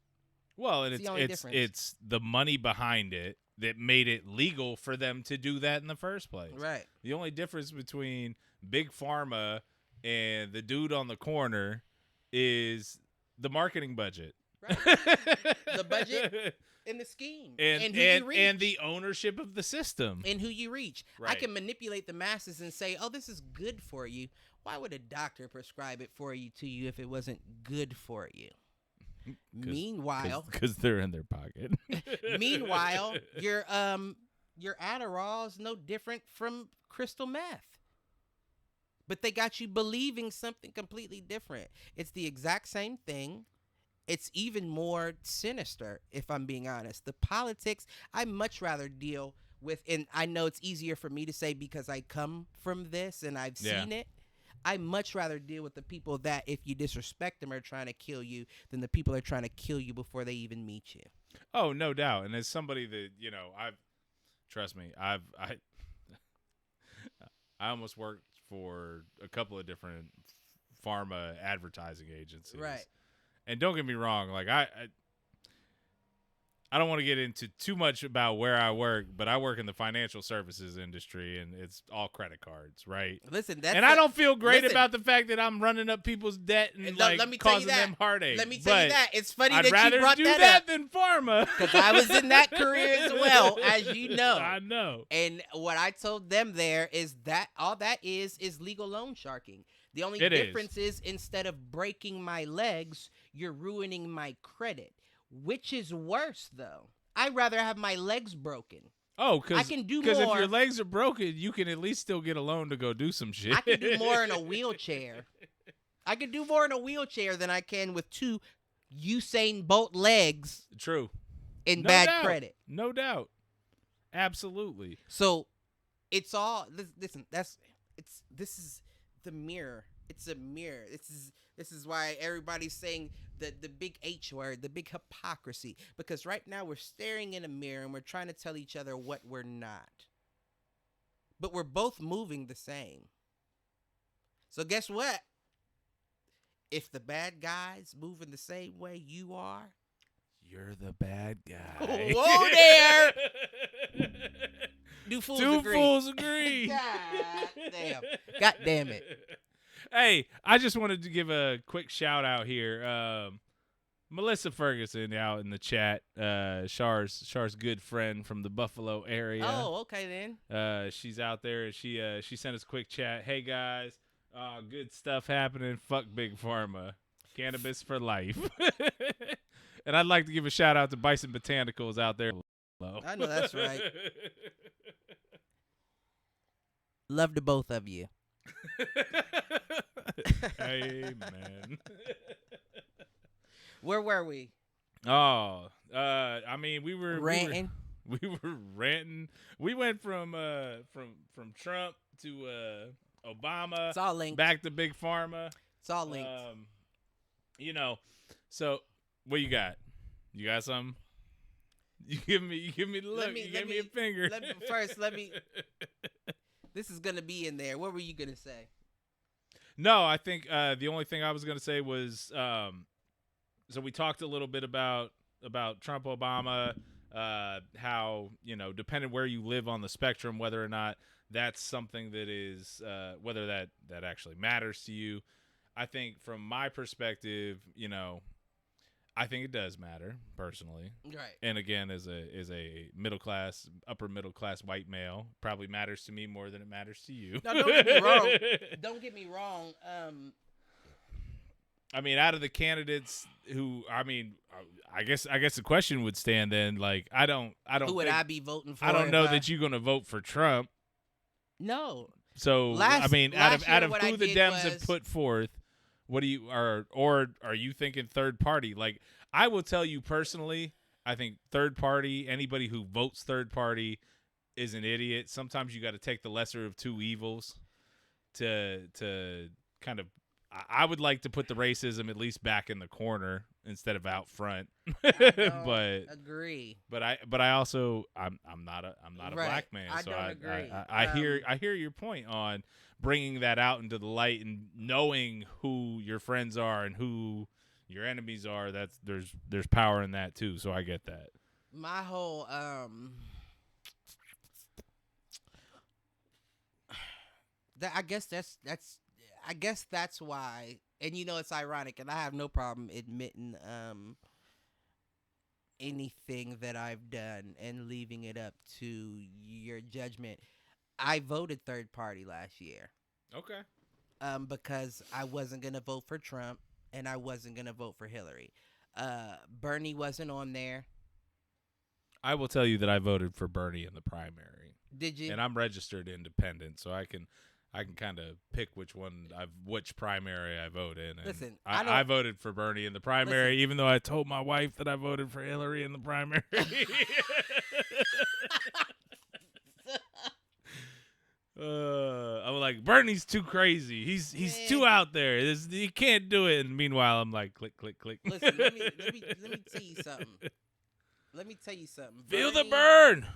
Well, and It's it's the money behind it that made it legal for them to do that in the first place. Right. The only difference between Big Pharma and the dude on the corner is the marketing budget. Right. The budget and the scheme. And who you reach. And the ownership of the system. And who you reach. Right. I can manipulate the masses and say, oh, this is good for you. Why would a doctor prescribe it to you if it wasn't good for you? Meanwhile, because they're in their pocket. Meanwhile, your Adderall is no different from crystal meth. But they got you believing something completely different. It's the exact same thing. It's even more sinister, if I'm being honest. The politics, I much rather deal with, and I know it's easier for me to say because I come from this and I've seen it. I much rather deal with the people that, if you disrespect them, are trying to kill you than the people that are trying to kill you before they even meet you. Oh, no doubt. And as somebody that, trust me, I almost worked for a couple of different pharma advertising agencies. Right. And don't get me wrong, like I don't want to get into too much about where I work, but I work in the financial services industry, and it's all credit cards, right? Listen, I don't feel great about the fact that I'm running up people's debt and let me causing tell you them heartache. Let me tell you that. It's funny I'd that rather you brought do that up. than pharma. Because I was in that career as well, as you know. I know. And what I told them there is that all that is legal loan sharking. The only difference is instead of breaking my legs, you're ruining my credit. Which is worse, though? I'd rather have my legs broken. Oh, because I can do more. Because if your legs are broken, you can at least still get a loan to go do some shit. I can do more in a wheelchair. I can do more in a wheelchair than I can with two Usain Bolt legs. True. And bad credit. No doubt. Absolutely. So, it's all. Listen. This is the mirror. It's a mirror. This is why everybody's saying the big H word, the big hypocrisy. Because right now we're staring in a mirror and we're trying to tell each other what we're not. but we're both moving the same. So guess what? If the bad guy's moving the same way you are, you're the bad guy. Whoa there! Do fools Two agree? fools agree. God damn it. Hey, I just wanted to give a quick shout out here. Melissa Ferguson out in the chat. Char's good friend from the Buffalo area. Oh, okay then. She's out there. She sent us a quick chat. Hey guys, good stuff happening. Fuck Big Pharma. Cannabis for life. And I'd like to give a shout out to Bison Botanicals out there. I know that's right. Love to both of you. Amen. Where were we? Oh, I mean, we were ranting. We were ranting. We went from Trump to Obama. It's all linked. Back to Big Pharma. It's all linked. So what you got? You got something? You give me the look. You give me a finger. Let me. This is gonna be in there. What were you gonna say? No, I think the only thing I was gonna say was so we talked a little bit about Trump, Obama, how depending where you live on the spectrum, whether or not that's something that is whether that actually matters to you. I think from my perspective, I think it does matter personally. Right. And again, as a upper middle class white male, probably matters to me more than it matters to you. No, don't get me wrong. Don't get me wrong. I mean, out of the candidates I guess the question would stand then. Like, I don't. Who would I be voting for? I don't know that you're gonna vote for Trump. No. So out of who the Dems have put forth, what do you or are you thinking third party? Like, I will tell you personally, I think third party, anybody who votes third party is an idiot. Sometimes you got to take the lesser of two evils to kind of. I would like to put the racism at least back in the corner instead of out front. But agree. But I also I'm not a black man, so I hear your point on bringing that out into the light and knowing who your friends are and who your enemies are. There's power in that too, so I get that. My whole I guess that's why, and it's ironic, and I have no problem admitting anything that I've done and leaving it up to your judgment. I voted third party last year. Okay. Because I wasn't gonna vote for Trump and I wasn't gonna vote for Hillary. Bernie wasn't on there. I will tell you that I voted for Bernie in the primary. Did you? And I'm registered independent, so I can kind of pick which primary I vote in. And listen, I voted for Bernie in the primary, even though I told my wife that I voted for Hillary in the primary. I'm like, Bernie's too crazy. He's too out there. He can't do it. And meanwhile, I'm like, click, click, click. Listen, let me tell you something. Feel the burn.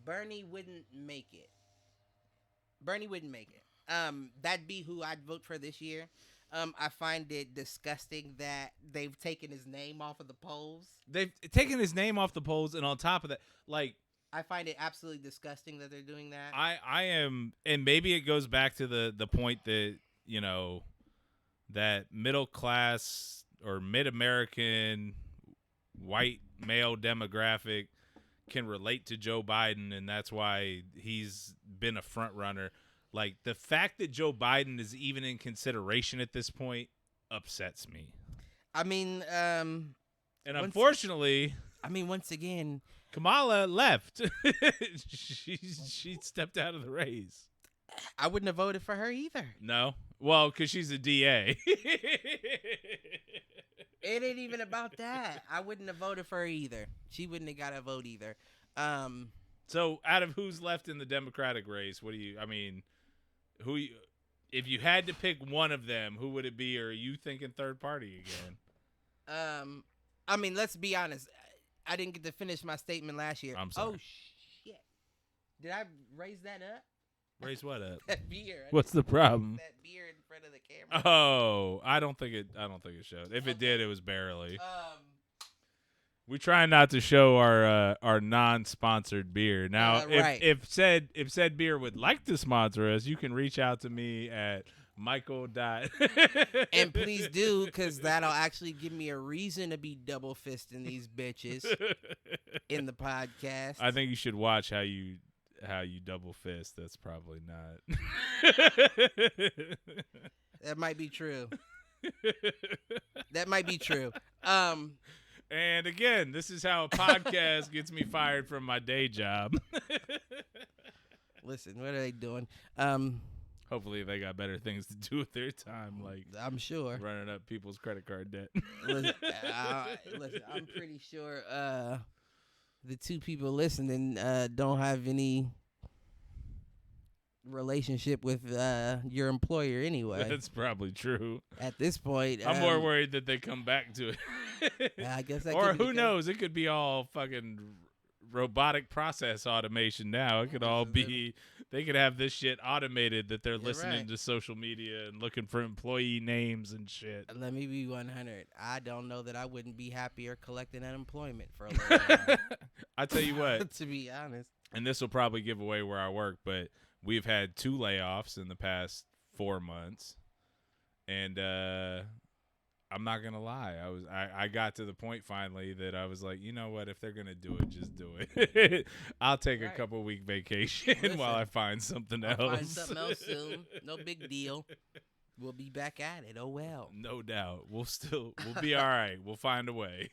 Bernie wouldn't make it. That'd be who I'd vote for this year. I find it disgusting that they've taken his name off of the polls. They've taken his name off the polls, and on top of that, like, I find it absolutely disgusting that they're doing that. I am, and maybe it goes back to the point that, that middle class or mid-American white male demographic can relate to Joe Biden, and that's why he's been a front runner. Like, the fact that Joe Biden is even in consideration at this point upsets me. I mean, and unfortunately, once again, Kamala left. she stepped out of the race. I wouldn't have voted for her either. No, well, because she's a DA. It ain't even about that. I wouldn't have voted for her either. She wouldn't have got a vote either. So, out of who's left in the Democratic race, if you had to pick one of them, who would it be? Or are you thinking third party again? Let's be honest. I didn't get to finish my statement last year. I'm sorry. Oh, shit. Did I raise that up? Raise what up? That beer. What's the problem? That beer in front of the camera. Oh, I don't think it showed. If it did, it was barely. Um. We try not to show our non-sponsored beer. Now, Right. if said beer would like to sponsor us, you can reach out to me at Michael. And please do, because that'll actually give me a reason to be double fisting these bitches in the podcast. I think you should watch how you double fist. That's probably not. That might be true. That might be true. And again, this is how a podcast gets me fired from my day job. Listen, what are they doing? Hopefully they got better things to do with their time, like I'm sure running up people's credit card debt. listen, I'm pretty sure the two people listening don't have any relationship with your employer anyway. That's probably true. At this point, I'm more worried that they come back to it. I guess that or could be who knows? It could be all fucking robotic process automation now. It could all be, they could have this shit automated that they're listening to social media and looking for employee names and shit. Let me be 100. I don't know that I wouldn't be happier collecting unemployment for a little while. I tell you what, to be honest. And this will probably give away where I work, but we've had 2 layoffs in the past 4 months. And I'm not gonna lie, I got to the point finally that I was like, you know what, if they're gonna do it, just do it. I'll take a couple week vacation while I find something else. I'll find something else soon. No big deal. We'll be back at it. Oh well. No doubt. We'll be all right. We'll find a way.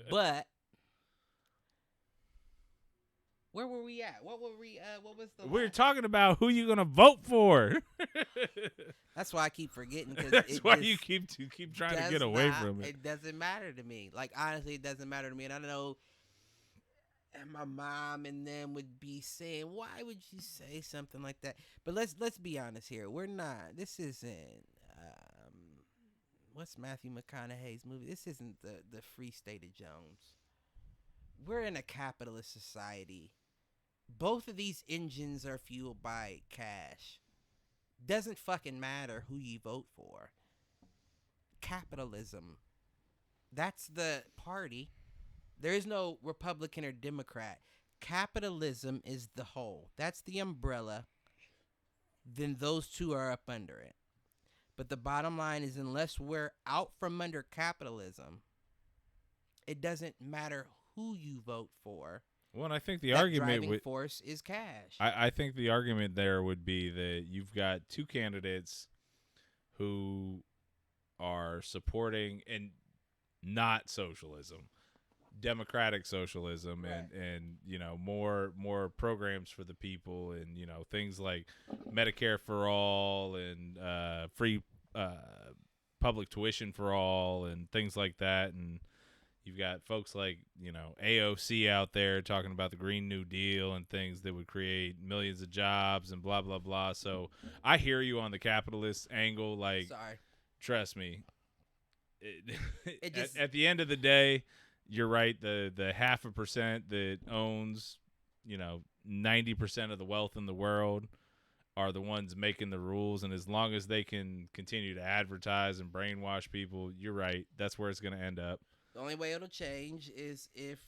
But where were we at? What was the? We're talking about who you gonna vote for. That's why I keep forgetting. That's why you keep trying to get away from it. It doesn't matter to me. Like honestly, it doesn't matter to me. And I don't know. And my mom and them would be saying, "Why would you say something like that?" But let's be honest here. We're not. This isn't. What's Matthew McConaughey's movie? This isn't the Free State of Jones. We're in a capitalist society. Both of these engines are fueled by cash. Doesn't fucking matter who you vote for. Capitalism. That's the party. There is no Republican or Democrat. Capitalism is the whole. That's the umbrella. Then those two are up under it. But the bottom line is, unless we're out from under capitalism, it doesn't matter who you vote for. Well, and I think the that argument driving force is cash. I think the argument there would be that you've got 2 candidates who are supporting and not socialism, democratic socialism, right. and you know, more programs for the people, and you know, things like Medicare for all and free public tuition for all and things like that. And you've got folks like, you know, AOC out there talking about the Green New Deal and things that would create millions of jobs and blah, blah, blah. So I hear you on the capitalist angle. Like, sorry, trust me. At the end of the day, you're right. The 0.5% that owns, you know, 90% of the wealth in the world are the ones making the rules. And as long as they can continue to advertise and brainwash people, you're right. That's where it's going to end up. the only way it'll change is if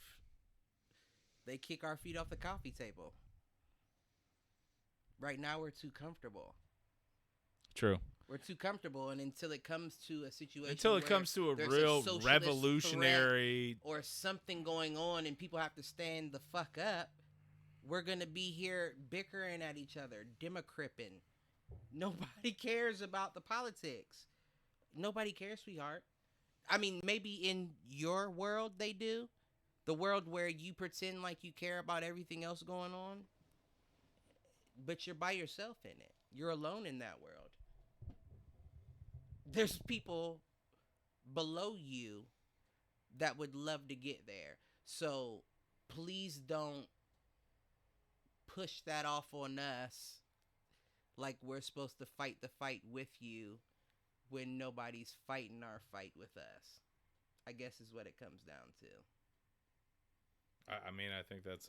they kick our feet off the coffee table. Right now, we're too comfortable. True. We're too comfortable, and until it comes to a situation, until it comes to a real revolutionary or something going on, and people have to stand the fuck up, we're gonna be here bickering at each other, democrapping. Nobody cares about the politics. Nobody cares, sweetheart. I mean, maybe in your world they do, the world where you pretend like you care about everything else going on, but you're by yourself in it. You're alone in that world. There's people below you that would love to get there. So please don't push that off on us like we're supposed to fight the fight with you when nobody's fighting our fight with us. I guess is what it comes down to. I mean, I think that's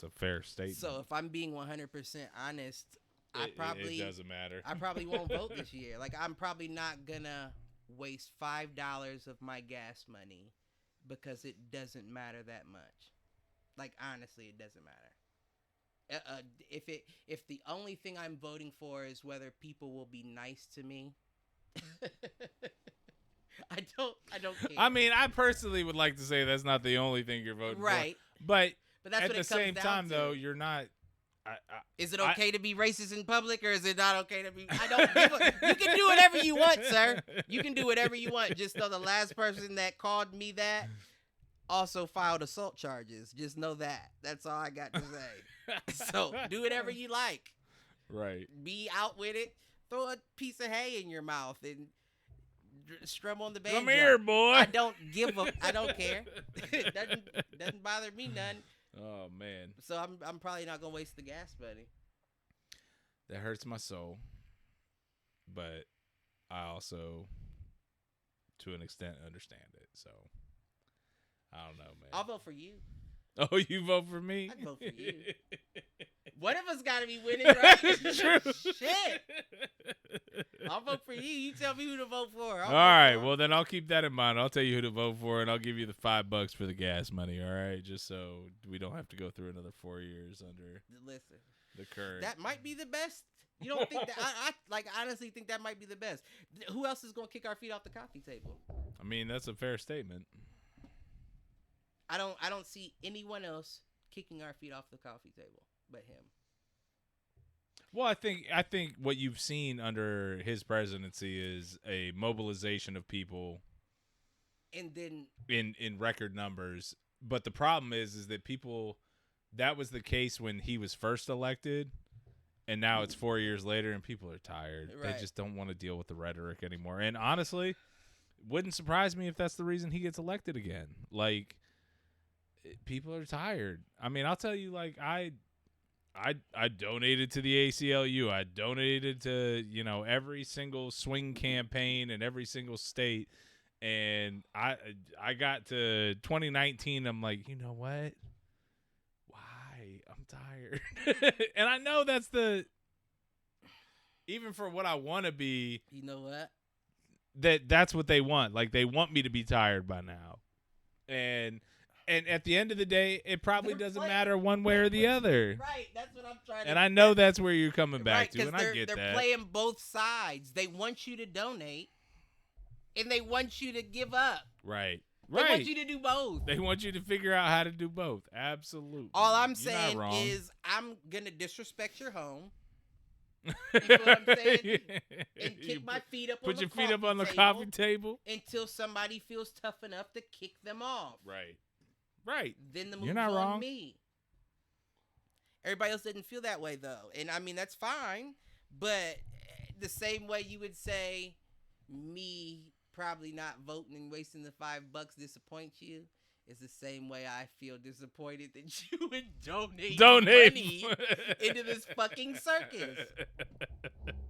a fair statement. So if I'm being 100% honest, It doesn't matter. I probably won't vote this year. Like, I'm probably not gonna waste $5 of my gas money because it doesn't matter that much. Like, honestly, it doesn't matter. If the only thing I'm voting for is whether people will be nice to me, I don't care. I mean, I personally would like to say that's not the only thing you're voting right. for. But that's at what the it comes same down time, to. though, you're not. Is it okay to be racist in public, or is it not okay to be? I don't give a. You can do whatever you want, sir. You can do whatever you want. Just know the last person that called me that also filed assault charges. Just know that. That's all I got to say. So do whatever you like. Right. Be out with it. Throw a piece of hay in your mouth and strum on the banjo. Come here, boy. I don't give a. I don't care. doesn't bother me none. Oh man. So I'm probably not gonna waste the gas money. That hurts my soul. But I also, to an extent, understand it. So I don't know, man. I'll vote for you. Oh, you vote for me? I'd vote for you. One of us got to be winning, right? True. Shit. I'll vote for you. You tell me who to vote for. All right. Well, then I'll keep that in mind. I'll tell you who to vote for, and I'll give you the $5 for the gas money. All right, just so we don't have to go through another 4 years under the current. That might be the best. You don't think that? I honestly think that might be the best. Who else is gonna kick our feet off the coffee table? I mean, that's a fair statement. I don't see anyone else kicking our feet off the coffee table but him. Well, I think what you've seen under his presidency is a mobilization of people, and then in record numbers. But the problem is that people, that was the case when he was first elected, and now it's 4 years later, and people are tired. Right. They just don't want to deal with the rhetoric anymore. And honestly, wouldn't surprise me if that's the reason he gets elected again. Like, people are tired. I mean, I'll tell you, like, I donated to the ACLU. I donated to, every single swing campaign in every single state. And I got to 2019. I'm like, you know what? Why? I'm tired. And I know that's even for what I want to be. You know what? That's what they want. Like, they want me to be tired by now. And at the end of the day, it probably doesn't matter one way or the other. Right, that's what I'm trying to. And I know that's where you're coming back to, and I get that. They're playing both sides. They want you to donate, and they want you to give up. Right. They want you to do both. They want you to figure out how to do both. Absolutely. All I'm saying is I'm going to disrespect your home. You know what I'm saying? And kick my feet up on the coffee table. Put your feet up on the coffee table. Until somebody feels tough enough to kick them off. Right. Then the move's You're not on wrong. me. Everybody else didn't feel that way, though. And, I mean, that's fine. But the same way you would say me probably not voting and wasting the $5 disappoints you, is the same way I feel disappointed that you would donate money into this fucking circus.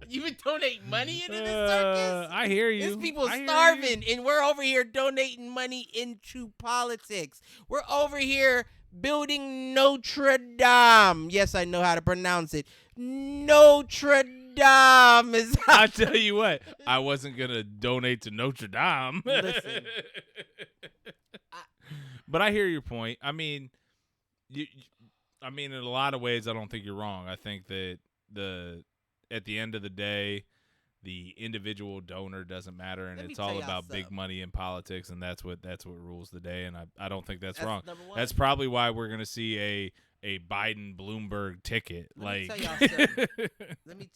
You would donate money into this circus? I hear you. There's people starving, and we're over here donating money into politics. We're over here building Notre Dame. Yes, I know how to pronounce it. Notre Dame is how I tell you what, I wasn't going to donate to Notre Dame. Listen. But I hear your point. I mean, in a lot of ways, I don't think you're wrong. I think that at the end of the day, the individual donor doesn't matter, and it's all about big money in politics, and that's what rules the day. And I don't think that's wrong. That's probably why we're gonna see a Biden Bloomberg ticket. Let me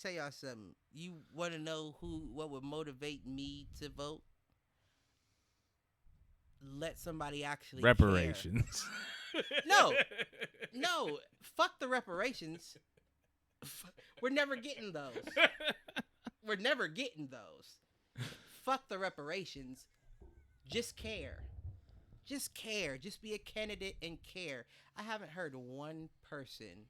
tell y'all something. You want to know what would motivate me to vote? Let somebody actually reparations. No, fuck the reparations. We're never getting those. Fuck the reparations. Just care. Just be a candidate and care. I haven't heard one person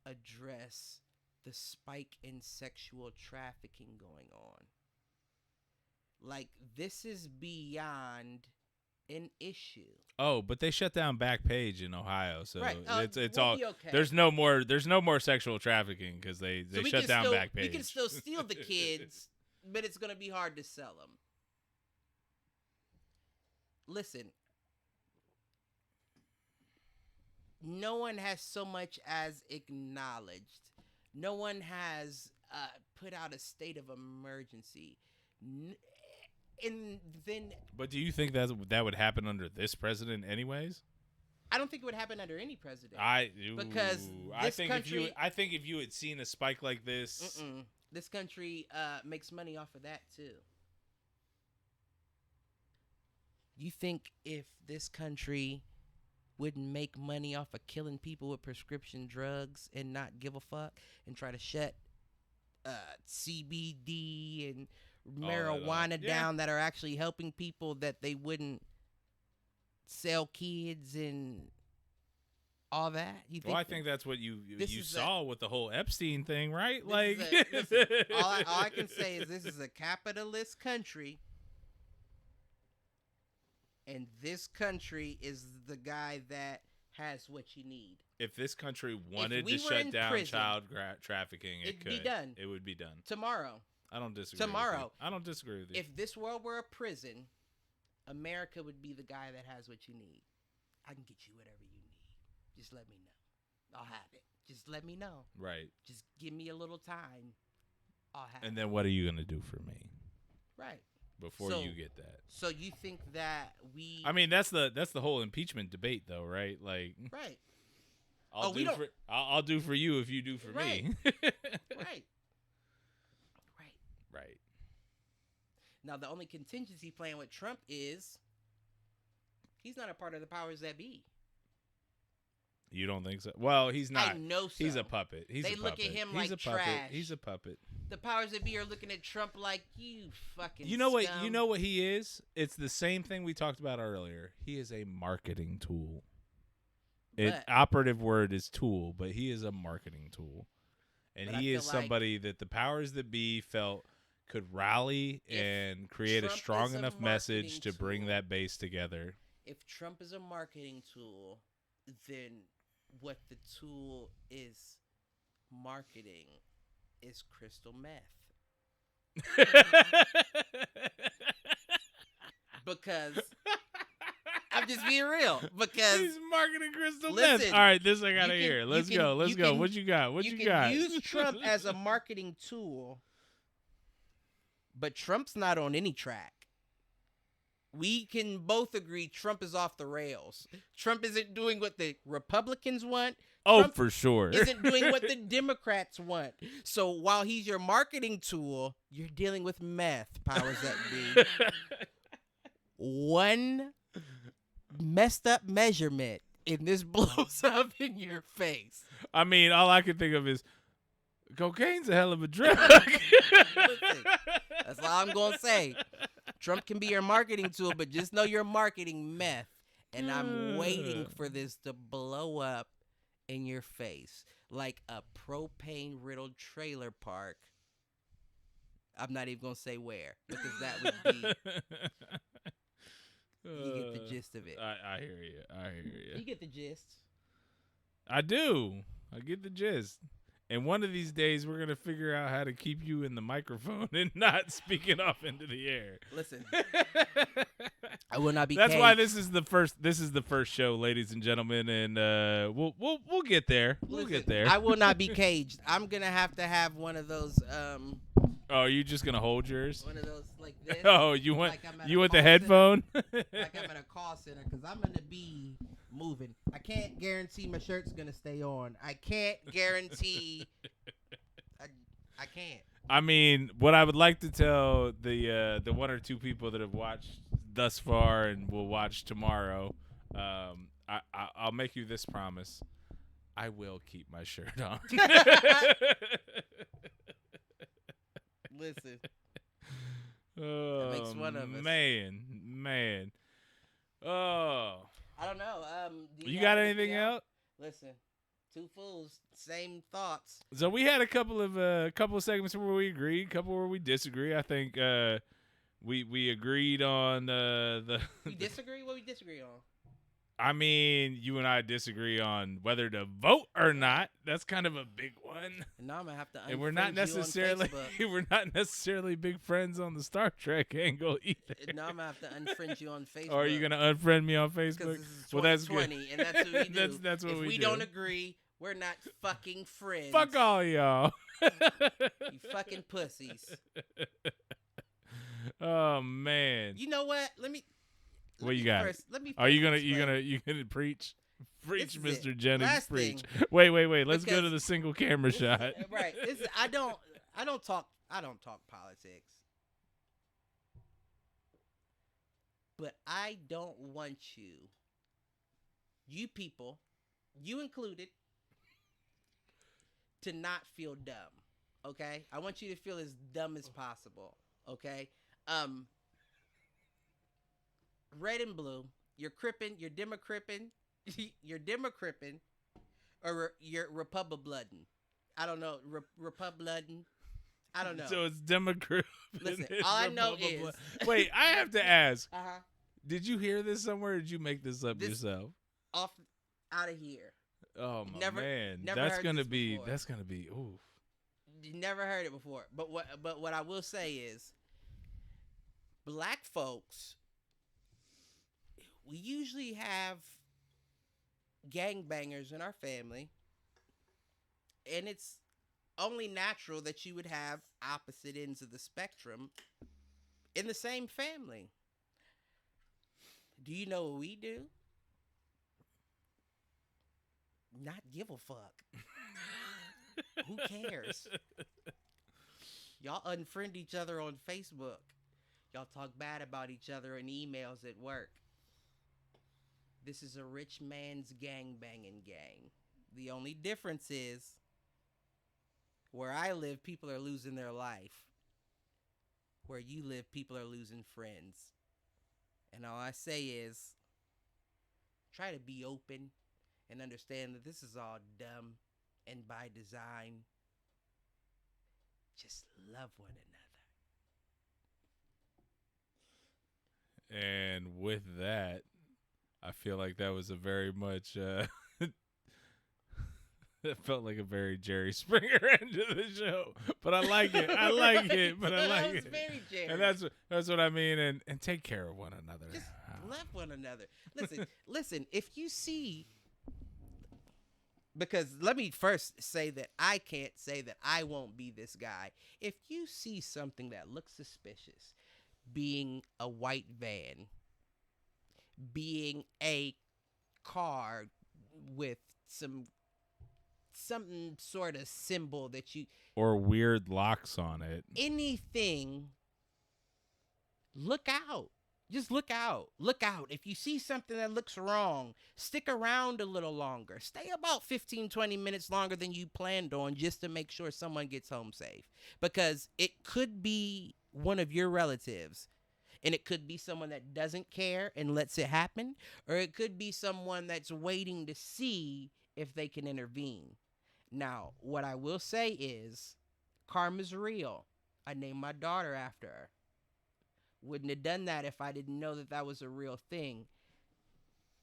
address the spike in sexual trafficking going on. Like, this is beyond an issue. Oh, but they shut down Backpage in Ohio, so Right. it's we'll all. be okay. There's no more sexual trafficking because they So we shut can down still, Backpage. We can still steal the kids, but it's gonna be hard to sell them. Listen, no one has so much as acknowledged. No one has put out a state of emergency. And then, But do you think that would happen under this president, anyways? I don't think it would happen under any president. Because I think country, if you had seen a spike like this, this country makes money off of that too. You think if this country wouldn't make money off of killing people with prescription drugs and not give a fuck and try to shut CBD and marijuana down that are actually helping people, that they wouldn't sell kids and all that? You think? Well, I think that's what you This saw with the whole Epstein thing, right? Listen, all I can say is this is a capitalist country, and this country is the guy that has what you need. If this country wanted to shut down child trafficking, it could. Be done. It would be done Tomorrow. I don't disagree. Tomorrow. I don't disagree with you. If this world were a prison, America would be the guy that has what you need. I can get you whatever you need. Just let me know. I'll have it. Just let me know. Right. Just give me a little time. I'll have it. And then what are you going to do for me? Right. Before you get that. So you think that we... I mean, that's the whole impeachment debate, though, right? Like... Right. I'll do for you if you do for me. Right. Now, the only contingency plan with Trump is he's not a part of the powers that be. You don't think so? Well, he's not. I know so. He's a puppet. They look at him like trash. He's a puppet. The powers that be are looking at Trump like, you fucking You know what? scum. You know what he is? It's the same thing we talked about earlier. He is a marketing tool. Operative word is tool, but he is a marketing tool. And he is somebody that the powers that be felt could rally and create a strong enough message to bring that base together. If Trump is a marketing tool, then what the tool is marketing is crystal meth. Because I'm just being real. Because he's marketing crystal meth. All right, this I gotta hear. Let's go. What you got? What you got? Use Trump as a marketing tool, but Trump's not on any track. We can both agree Trump is off the rails. Trump isn't doing what the Republicans want. Trump for sure. Isn't doing what the Democrats want. So while he's your marketing tool, you're dealing with meth, powers that be. One messed up measurement and this blows up in your face. I mean, all I can think of is cocaine's a hell of a drug. Listen, that's all I'm going to say. Trump can be your marketing tool, but just know you're marketing meth. And I'm waiting for this to blow up in your face like a propane-riddled trailer park. I'm not even going to say where, because that would be... You get the gist of it. I hear you. You get the gist. I do. I get the gist. And one of these days, we're going to figure out how to keep you in the microphone and not speaking off into the air. Listen. I will not be That's caged. why this is the first show, ladies and gentlemen, and we'll get there. We'll get there. I will not be caged. I'm going to have one of those Oh, are you just going to hold yours? One of those like this. Oh, you want the headphone? Like I'm at a call center, because I'm going to be moving. I can't guarantee my shirt's going to stay on. I can't guarantee. I can't. I mean, what I would like to tell the one or two people that have watched thus far and will watch tomorrow, I'll make you this promise. I will keep my shirt on. Listen. Oh, that makes one of us. Man. Oh. I don't know. You got anything else? Listen, two fools, same thoughts. So we had a couple of segments where we agree, a couple where we disagree. I think We agreed on the. We disagree. What we disagree on? I mean, you and I disagree on whether to vote or not. That's kind of a big one. And now I'm gonna have to unfriend And we're not necessarily we're not necessarily big friends on the Star Trek angle either. Now I'm gonna have to unfriend you on Facebook. Or are you gonna unfriend me on Facebook? Well, that's good. And that's what we do. That's what if we do. don't agree, we're not fucking friends. Fuck all y'all. You fucking pussies. Oh man. You know what? What you got? Are you gonna preach? Preach, Mr. Jennings, Last preach. thing. Wait. Let's go to the single camera shot. Right. I don't talk politics. But I don't want you people, you included, to not feel dumb. Okay? I want you to feel as dumb as possible. Okay? Red and blue, you're crippin', you're Democratin, you're Democratin, or you're Republi'bloodin. I don't know, Republi'bloodin. I don't know. So it's Democrat. Listen, all I know is. Wait, I have to ask. Uh-huh. Did you hear this somewhere? Or did you make this up yourself? Out of here. Oh my man, never that's heard gonna this be. before. That's gonna be. Oof. You never heard it before. But what I will say is, black folks, we usually have gangbangers in our family, and it's only natural that you would have opposite ends of the spectrum in the same family. Do you know what we do? Not give a fuck. Who cares? Y'all unfriend each other on Facebook. Y'all talk bad about each other in emails at work. This is a rich man's gangbanging gang. The only difference is, where I live, people are losing their life. Where you live, people are losing friends. And all I say is, try to be open and understand that this is all dumb and by design. Just love one another. And with that, I feel like that was a very much. It felt like a very Jerry Springer end to the show, but I like it. I like it, but I like it. Very Jerry. And that's what I mean. And take care of one another. Just love one another. Listen. If you see, because let me first say that I can't say that I won't be this guy. If you see something that looks suspicious, being a white van, being a car with something sort of symbol that you, or weird locks on it, anything, look out. Just look out. Look out. If you see something that looks wrong, stick around a little longer. Stay about 15, 20 minutes longer than you planned on, just to make sure someone gets home safe. Because it could be one of your relatives, and it could be someone that doesn't care and lets it happen, or it could be someone that's waiting to see if they can intervene. Now, what I will say is, karma's real. I named my daughter after her. Wouldn't have done that if I didn't know that that was a real thing.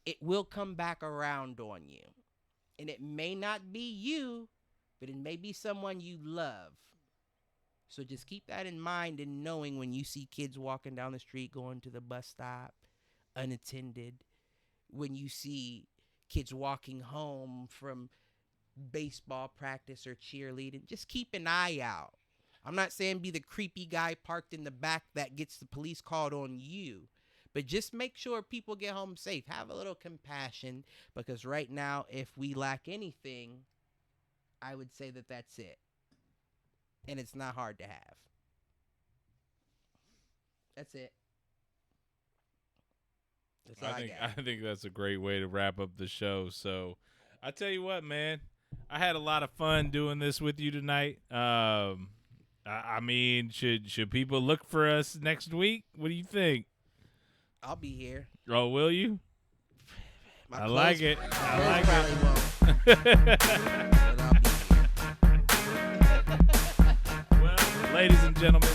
It will come back around on you. And it may not be you, but it may be someone you love. So just keep that in mind, and knowing when you see kids walking down the street going to the bus stop unattended, when you see kids walking home from baseball practice or cheerleading, just keep an eye out. I'm not saying be the creepy guy parked in the back that gets the police called on you, but just make sure people get home safe. Have a little compassion, because right now, if we lack anything, I would say that that's it. And it's not hard to have. That's it. That's all I think that's a great way to wrap up the show. So I tell you what, man, I had a lot of fun doing this with you tonight. I mean, should people look for us next week? What do you think? I'll be here. Oh, will you? I like it. I like it. Well, ladies and gentlemen,